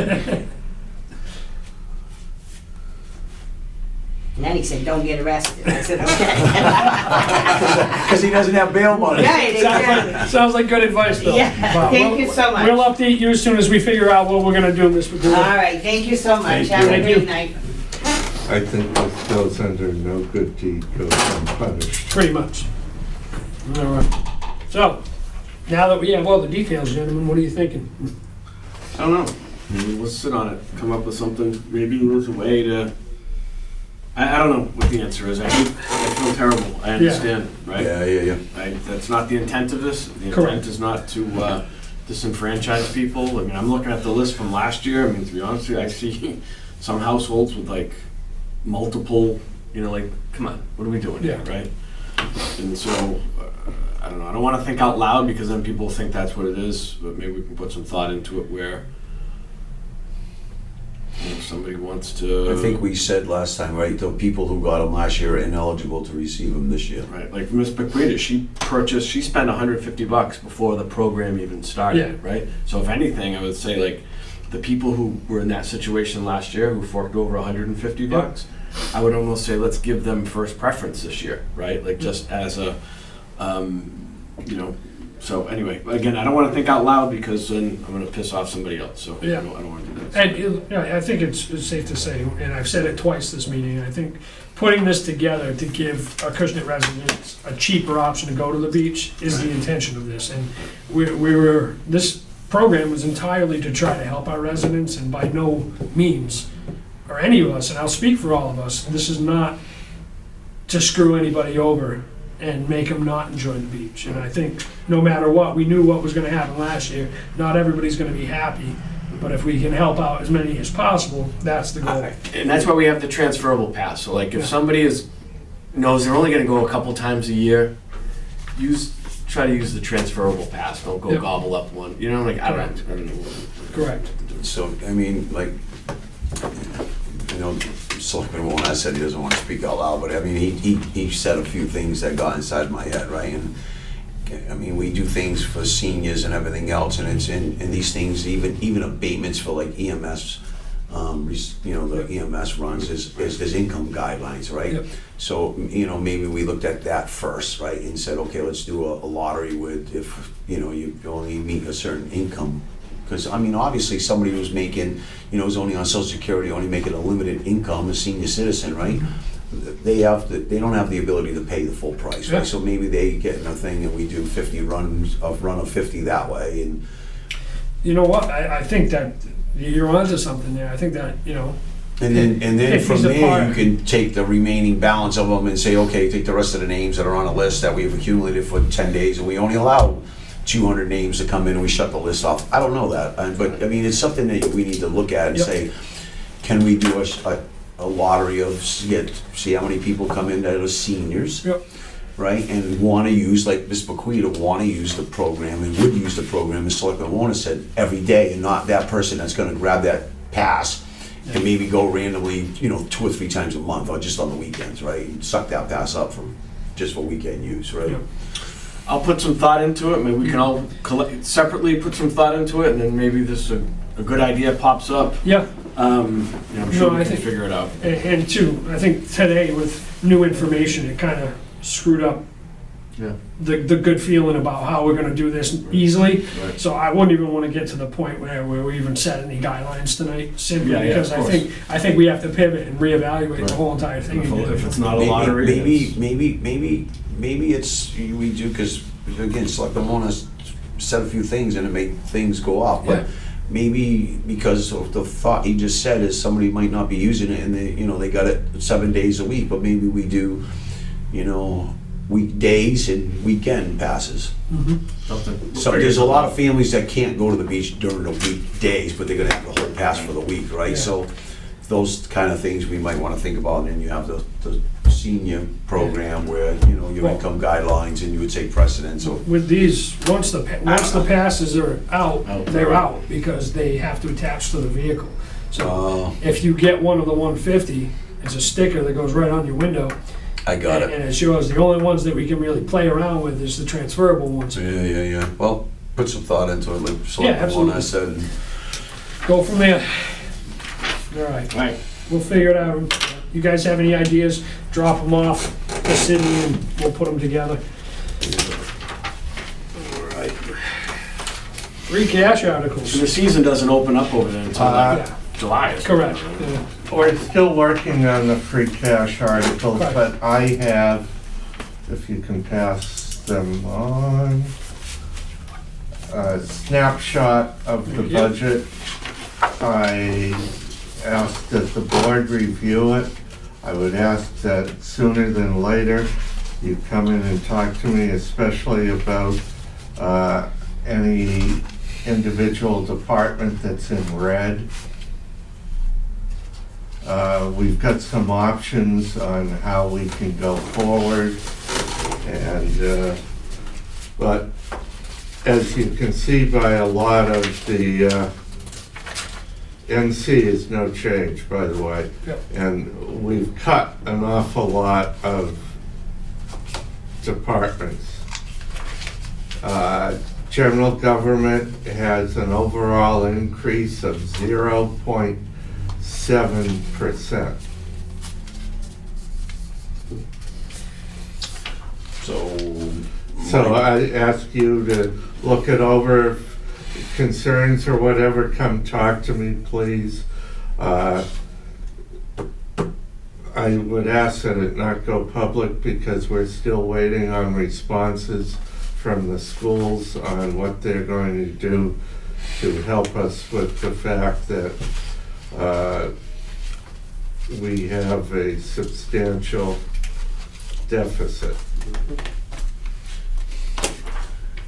And then he said, don't get arrested. I said, okay. because he doesn't have bail money. Right, exactly. Sounds like good advice though. Yeah, But thank you so much. We'll update you as soon as we figure out what we're gonna do, Ms. All Paquita. right, thank you so much. Thank Have you. a Thank great you. night. I think this goes under no good deed goes unpunished. Pretty much. All right. So, now that we have all the details, gentlemen, what are you thinking? I don't know. Maybe let's sit on it, come up with something. Maybe there's a way to. I don't know what the answer is. I feel terrible. I understand, right? Yeah. That's not the intent of this. The Correct. intent is not to disenfranchise people. I mean, I'm looking at the list from last year. I mean, to be honest with you, I see some households with like multiple, like, come on, what are we doing here, right? And so, I don't know. I don't want to think out loud because then people think that's what it is, but maybe we can put some thought into it where if somebody wants to. I think we said last time, right, the people who got them last year are ineligible to receive them this year. Right, like Ms. Paquita, she spent $150 before the program even started, right? So if anything, I would say like, the people who were in that situation last year, who forked over $150, I would almost say let's give them first preference this year, right? Like just as a, you know. So anyway, again, I don't want to think out loud because then I'm going to piss off somebody else. So Yeah. I don't want to do that. And I think it's safe to say, and I've said it twice this meeting, I think putting this together to give Acushnet residents a cheaper option to go to the beach is the intention of this. And this program was entirely to try to help our residents, and by no means, or any of us, and I'll speak for all of us, this is not to screw anybody over and make them not enjoy the beach. And I think no matter what, we knew what was going to happen last year. Not everybody's going to be happy, but if we can help out as many as possible, that's the goal. And that's why we have the transferable pass. So like if somebody knows they're only going to go a couple times a year, try to use the transferable pass. Don't go gobble up one. You know, like I don't know. Correct. So, I mean, like, you know, Selectman Warren, I said he doesn't want to speak out loud, but I mean, he said a few things that got inside my head, right? And I mean, we do things for seniors and everything else, and it's in these things, even abatements for like EMS, you know, the EMS runs, there's income guidelines, right? Yep. So, you know, maybe we looked at that first, right? And said, okay, let's do a lottery with, if, you know, you only meet a certain income. Because, I mean, obviously, somebody who's making, you know, who's only on Social Security, only making a limited income, a senior citizen, right? They don't have the ability to pay the full price, right? Yeah. So maybe they get in a thing and we do 50 run of 50 that way. And You know what, I think that you're onto something there. I think that, you know, then If from he's a there, part- you can take the remaining balance of them and say, okay, take the rest of the names that are on a list that we've accumulated for 10 days, and we only allow 200 names to come in, and we shut the list off. I don't know that, but I mean, it's something that we need to look at and Yep. say, can we do a lottery of, see how many people come in that are seniors? Yep. Right, and want to use, like Ms. Bequita, want to use the program and would use the program, as Selectman Warner said, every day, and not that person that's gonna grab that pass and maybe go randomly, you know, 2 or 3 times a month, or just on the weekends, right? And suck that pass up just for weekend use, right? Yep. I'll put some thought into it. Maybe we can all separately put some thought into it, and then maybe this a good idea pops up. yeah. You know, I'm sure No, we I can think- figure it out. And two, I think today with new information, it kind of screwed up Yeah. the good feeling about how we're gonna do this easily. Right. So I wouldn't even want to get to the point where we even set any guidelines tonight, simply Yeah, because of I course. think we have to pivot and reevaluate Right. the whole entire thing again. If it's not a lottery, Maybe it's, we do, because again, Selectman Warner said a few things and it made things go off, Yeah. but maybe because of the thought he just said is somebody might not be using it and they, you know, they got it 7 days a week, but maybe we do, you know, weekdays and weekend passes. something. So there's a lot of families that can't go to the beach during the weekdays, but they're gonna have the whole pass for the week, right? Yeah. So those kind of things we might wanna think about, and then you have the senior program where, you know, your Well- income guidelines and you would take precedence, so. With these, once the passes are out, Out. they're out, because they have to attach to the vehicle. So Uh, if you get one of the 150, it's a sticker that goes right on your window, I got and it. it's yours. The only ones that we can really play around with is the transferable ones. Yeah. Well, put some thought into it, like Selectman absolutely. Warner said. Go from there. All right. Right. We'll figure it out. You guys have any ideas, drop them off to Sydney and we'll put them together. All right. 3 cash articles. The season doesn't open up over there until like Yeah, July. correct. Yeah. We're still working on the free cash articles, Right. but I have, if you can pass them on, a snapshot of the Yep. budget. I asked that the board review it. I would ask that sooner than later, you come in and talk to me, especially about any individual department that's in red. We've got some options on how we can go forward, and, but as you can see by a lot of the, NC is no change, by the way. Yep. And we've cut an awful lot of departments. general government has an overall increase of 0.7%. So I ask you to look it over. Concerns or whatever, come talk to me, please. I would ask that it not go public because we're still waiting on responses from the schools on what they're going to do to help us with the fact that we have a substantial deficit.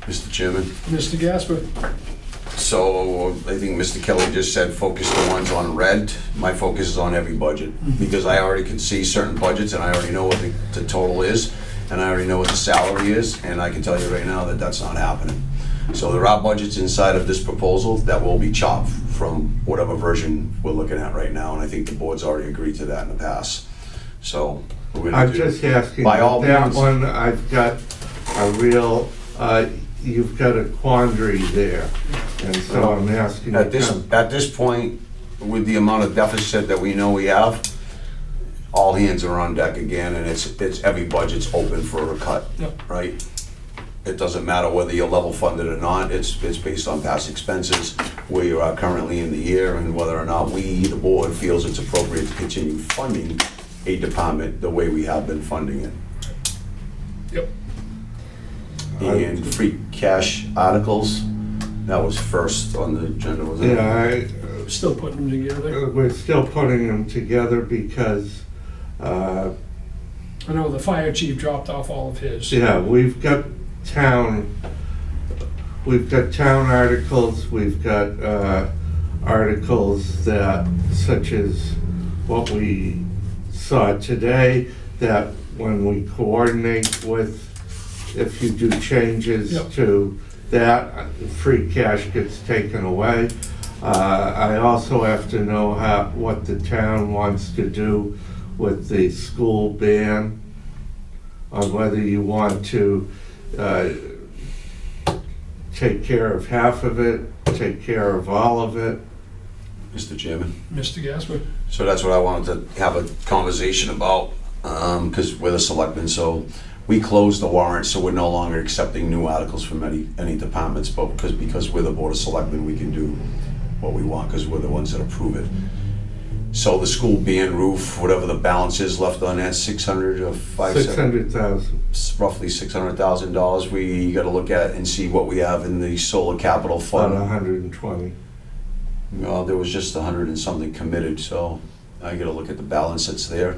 Mr. Chairman. Mr. Gasper? So I think Mr. Kelly just said focus the ones on red. My focus is on every budget because I already can see certain budgets and I already know what the total is and I already know what the salary is, and I can tell you right now that that's not happening. So there are budgets inside of this proposal that will be chopped from whatever version we're looking at right now, and I think the board's already agreed to that in the past. So we're gonna I'm do, just asking, by all that means, one, I've got a real, you've got a quandary there, and so I'm asking. at this point, with the amount of deficit that we know we have, all hands are on deck again, and it's every budget's open for a cut, Yep. right? It doesn't matter whether you're level funded or not, it's based on past expenses, where you are currently in the year, and whether or not we, the board, feels it's appropriate to continue funding a department the way we have been funding it. Yep. And free cash articles, that was first on the agenda, wasn't it? Yeah, Still putting them together. we're still putting them together because, I know the fire chief dropped off all of his. yeah, we've got town articles, we've got articles that, such as what we saw today, that when we coordinate with, if you do changes Yep. to that, free cash gets taken away. I also have to know what the town wants to do with the school ban, on whether you want to take care of half of it, take care of all of it. Mr. Chairman? Mr. Gasper? So that's what I wanted to have a conversation about, because we're the selectmen, so we closed the warrant, so we're no longer accepting new articles from any departments, but because we're the board of selectmen, we can do what we want, because we're the ones that approve it. So the school band roof, whatever the balance is left on that, 600 or 500, 600,000. roughly $600,000, we gotta look at and see what we have in the solar capital About fund. 120. Well, there was just 100 and something committed, so I gotta look at the balance that's there.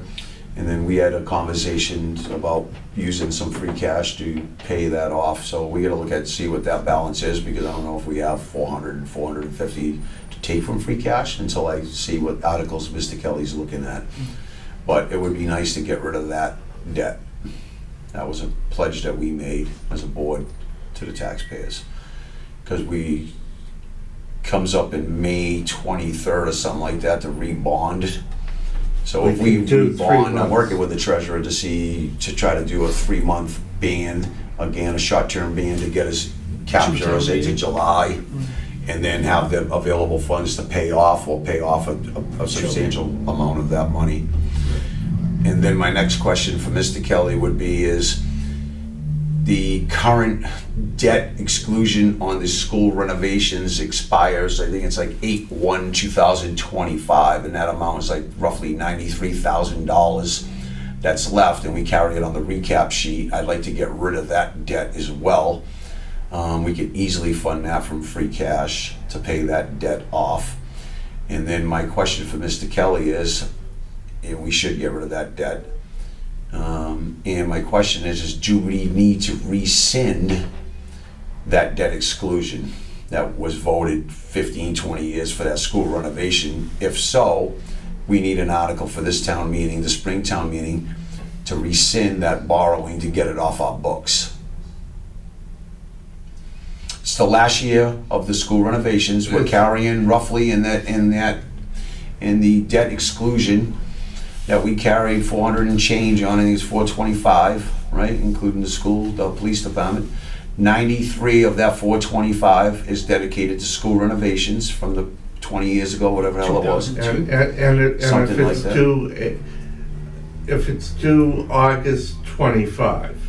And then we had a conversation about using some free cash to pay that off, so we gotta look at, see what that balance is, because I don't know if we have 400 and 450 to take from free cash until I see what articles Mr. Kelly's looking at. But it would be nice to get rid of that debt. That was a pledge that we made as a board to the taxpayers. Because we, comes up in May 23rd or something like that to rebond. So if we can do 3 rebond, I'm months. working with the treasurer to try to do a 3-month ban, again, a short-term ban to get us, capture us into July, and then have the available funds to pay off a substantial amount of that money. And then my next question for Mr. Kelly would be is, the current debt exclusion on the school renovations expires, I think it's like 8/1/2025, and that amount is like roughly $93,000 that's left, and we carry it on the recap sheet. I'd like to get rid of that debt as well. We could easily fund that from free cash to pay that debt off. And then my question for Mr. Kelly is, and we should get rid of that debt. And my question is do we need to rescind that debt exclusion that was voted 15, 20 years for that school renovation? If so, we need an article for this town meeting, the spring town meeting, to rescind that borrowing to get it off our books. It's the last year of the school renovations. We're carrying roughly in the debt exclusion that we carried 400 and change on, I think it's 425, right, including the school, the police department. 93 of that 425 is dedicated to school renovations from the 20 years ago, whatever the hell it was. And Something if like it's that. due, if it's due August 25,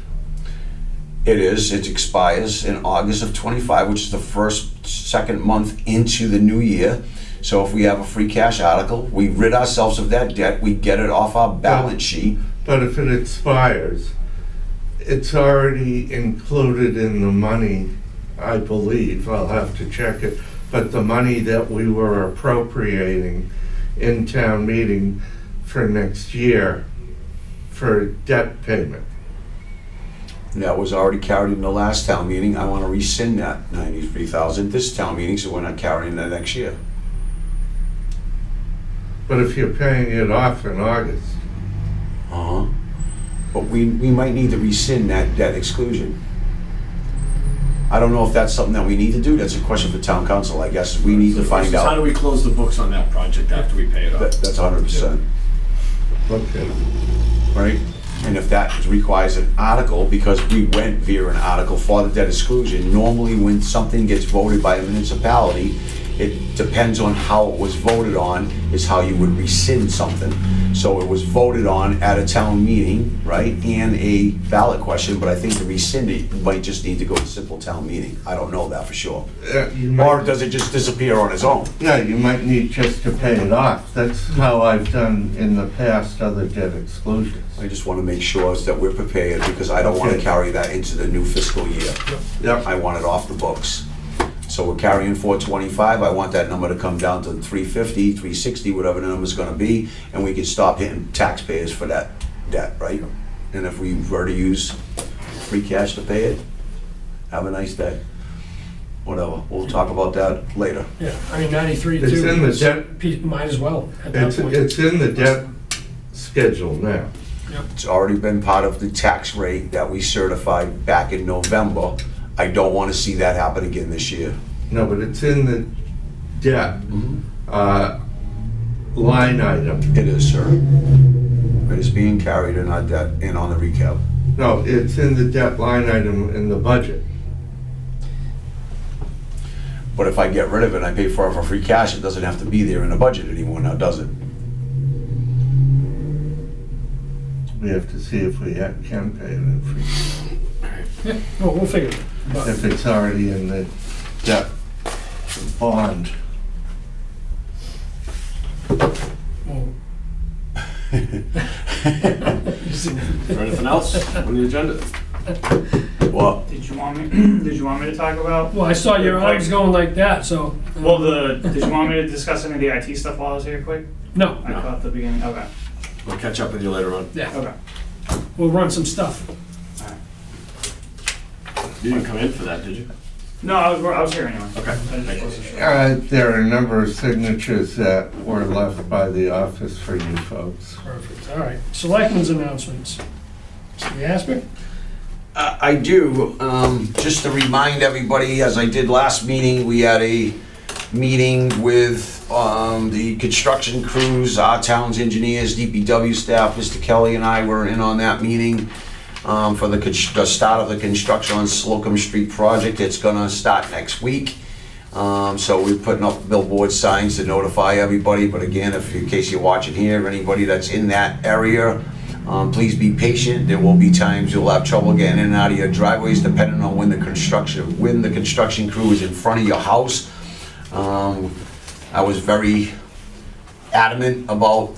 It is, it expires in August of 25, which is the second month into the new year. So if we have a free cash article, we rid ourselves of that debt, we get it off our balance sheet. but if it expires, it's already included in the money, I believe, I'll have to check it, but the money that we were appropriating in town meeting for next year for debt payment. And that was already carried in the last town meeting. I want to rescind that 93,000 this town meeting, so we're not carrying that next year. But if you're paying it off in August, Uh-huh. But we might need to rescind that debt exclusion. I don't know if that's something that we need to do. That's a question for town council, I guess. We need to find How do out. we close the books on that project after we pay it off? That's 100%, okay. right? And if that requires an article, because we went via an article for the debt exclusion, normally when something gets voted by a municipality, it depends on how it was voted on, is how you would rescind something. So it was voted on at a town meeting, right, and a ballot question, but I think to rescind it, you might just need to go to simple town meeting. I don't know that for sure. You Or might, does it just disappear on its own? yeah, you might need just to pay it off. That's how I've done in the past other debt exclusions. I just want to make sure that we're prepared, because I don't want to Okay. carry that into the new fiscal year. Yep. I want it off the books. So we're carrying 425, I want that number to come down to 350, 360, whatever the number's gonna be, and we can stop hitting taxpayers for that debt, right? And if we were to use free cash to pay it, have a nice day. Whatever, we'll talk about that later. Yeah, I mean, 93 It's in the too, debt, might as well at that point. it's in the debt schedule now. It's already been part of the tax rate that we certified back in November. I don't wanna see that happen again this year. No, but it's in the debt, line item. It is, sir. It is being carried in our debt and on the recap. No, it's in the debt line item in the budget. But if I get rid of it and I pay for it for free cash, it doesn't have to be there in the budget anymore now, does it? We have to see if we can pay it in free, Yeah, well, we'll figure it. But if it's already in the debt bond. well, Anything else on the agenda? Well, Did you want me, did you want me to talk about? I saw your arms going like that, so. Well, did you want me to discuss any of the IT stuff while I was here quick? No, I caught the beginning, okay, We'll catch up with you later on. yeah, okay. we'll run some stuff. You didn't come in for that, did you? No, I was here anyway. Okay. I just wasn't sure. There are a number of signatures that were left by the office for you folks. Perfect, all right. Selectmen's announcements. Mr. Gasper? I do. Just to remind everybody, as I did last meeting, we had a meeting with the construction crews, our town's engineers, DPW staff. Mr. Kelly and I were in on that meeting for the start of the construction on Slocum Street project. It's gonna start next week. So we're putting up billboard signs to notify everybody, but again, if in case you're watching here, anybody that's in that area, please be patient. There will be times you'll have trouble getting in and out of your driveways depending on when the construction crew is in front of your house. I was very adamant about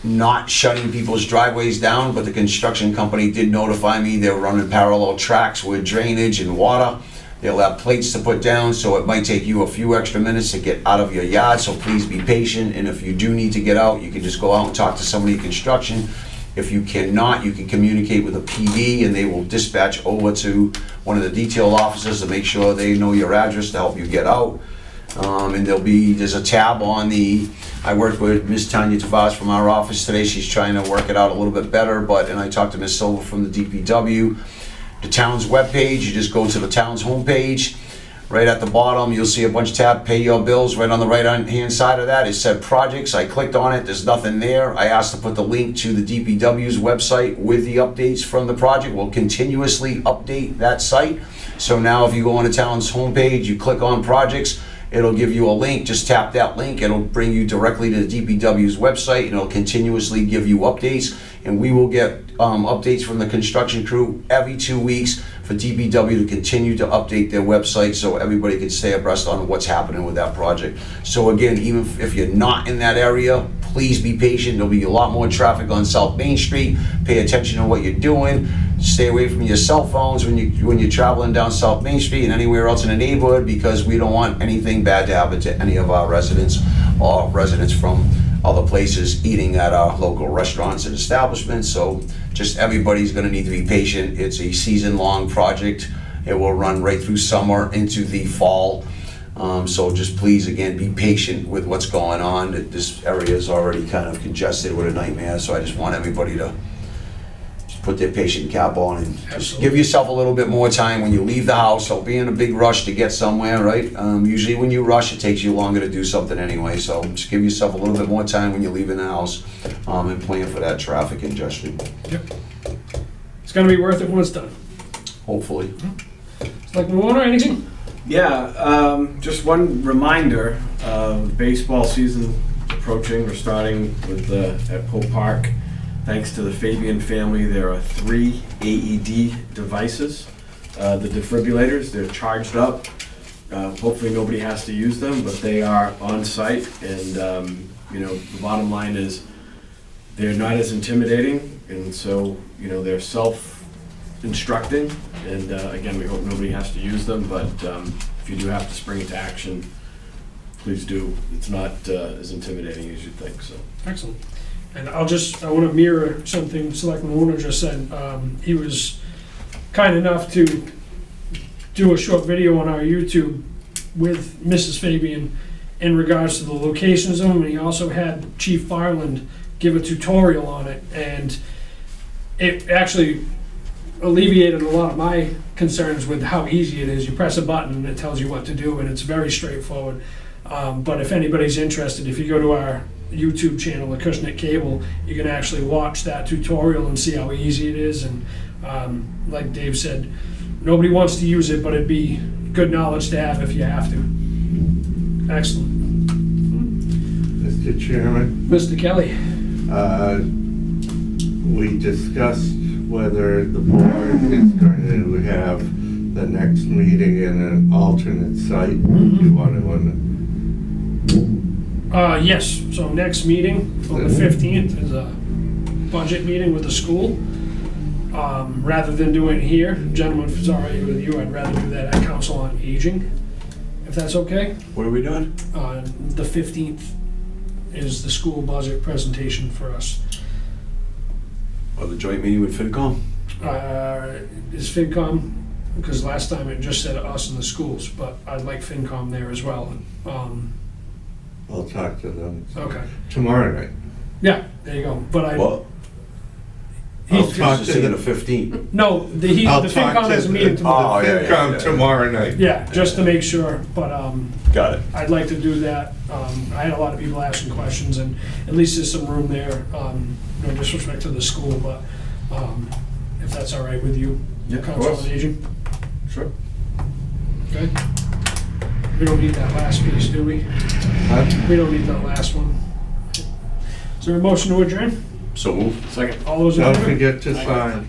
not shutting people's driveways down, but the construction company did notify me they're running parallel tracks with drainage and water. They'll have plates to put down, so it might take you a few extra minutes to get out of your yard, so please be patient. And if you do need to get out, you can just go out and talk to somebody in construction. If you cannot, you can communicate with a PD and they will dispatch over to one of the detail officers to make sure they know your address to help you get out. And there's a tab on I worked with Ms. Tanya Tavas from our office today. She's trying to work it out a little bit better, and I talked to Ms. Silva from the DPW. The town's webpage, you just go to the town's homepage. Right at the bottom, you'll see a bunch of tabs, pay your bills. Right on the right-hand side of that, it said projects. I clicked on it, there's nothing there. I asked to put the link to the DPW's website with the updates from the project. We'll continuously update that site. So now if you go on the town's homepage, you click on projects, it'll give you a link, just tap that link, it'll bring you directly to the DPW's website, and it'll continuously give you updates. And we will get updates from the construction crew every 2 weeks for DPW to continue to update their website so everybody can stay abreast on what's happening with that project. So again, even if you're not in that area, please be patient. There'll be a lot more traffic on South Main Street. Pay attention to what you're doing. Stay away from your cell phones when you're traveling down South Main Street and anywhere else in the neighborhood, because we don't want anything bad to happen to any of our residents or residents from other places eating at our local restaurants and establishments. So just everybody's gonna need to be patient. It's a season-long project. It will run right through summer into the fall. So just please, again, be patient with what's going on. This area is already kind of congested with a nightmare, so I just want everybody to just put their patient cap on and just give yourself a little bit more time when you leave the house. Don't be in a big rush to get somewhere, right? Usually when you rush, it takes you longer to do something anyway, so just give yourself a little bit more time when you're leaving the house, and plan for that traffic congestion, Yep. It's gonna be worth it when it's done. hopefully. Selectman Warner, anything? Yeah, just one reminder, baseball season approaching. We're starting with at Pope Park. Thanks to the Fabian family, there are 3 AED devices. The defibrillators, they're charged up. Hopefully nobody has to use them, but they are on site. And the bottom line is they're not as intimidating, and so they're self-instructing. And again, we hope nobody has to use them, but if you do have to spring into action, please do. It's not as intimidating as you'd think. So Excellent. And I want to mirror something Selectman Warner just said. He was kind enough to do a short video on our YouTube with Mrs. Fabian in regards to the locations of them, and he also had Chief Farland give a tutorial on it, and it actually alleviated a lot of my concerns with how easy it is. You press a button and it tells you what to do, and it's very straightforward. But if anybody's interested, if you go to our YouTube channel, Acushnet Cable, you can actually watch that tutorial and see how easy it is. And like Dave said, nobody wants to use it, but it'd be good knowledge to have if you have to. Excellent. Mr. Chairman, Mr. Kelly. we discussed whether the board is going to have the next meeting in an alternate site. You want to Yes, so next meeting on the 15th is a budget meeting with the school. Rather than doing it here, gentlemen, if it's all right with you, I'd rather do that at Council on Aging, if that's okay. What are we doing? The 15th is the school budget presentation for us. Or the joint meeting with FinCom? Is FinCom, because last time it just said us and the schools, but I'd like FinCom there as well. I'll talk to them Okay. tomorrow night. Yeah, there you go, but What? I'll He's, talk Just to saying the the 15th. no, the I'll FinCom talk has a meeting to tomorrow. Oh, yeah, FinCom yeah. tomorrow night. Yeah, just to make sure, but Got it. I'd like to do that. I had a lot of people asking questions, and at least there's some room there. No disrespect to the school, but if that's all right with you, Yeah, of Council course. on Aging. Sure. Okay. We don't need that last piece, do we? Huh? We don't need that last one. Is there a motion to adjourn? So move. Second. All those in Don't favor? forget to sign.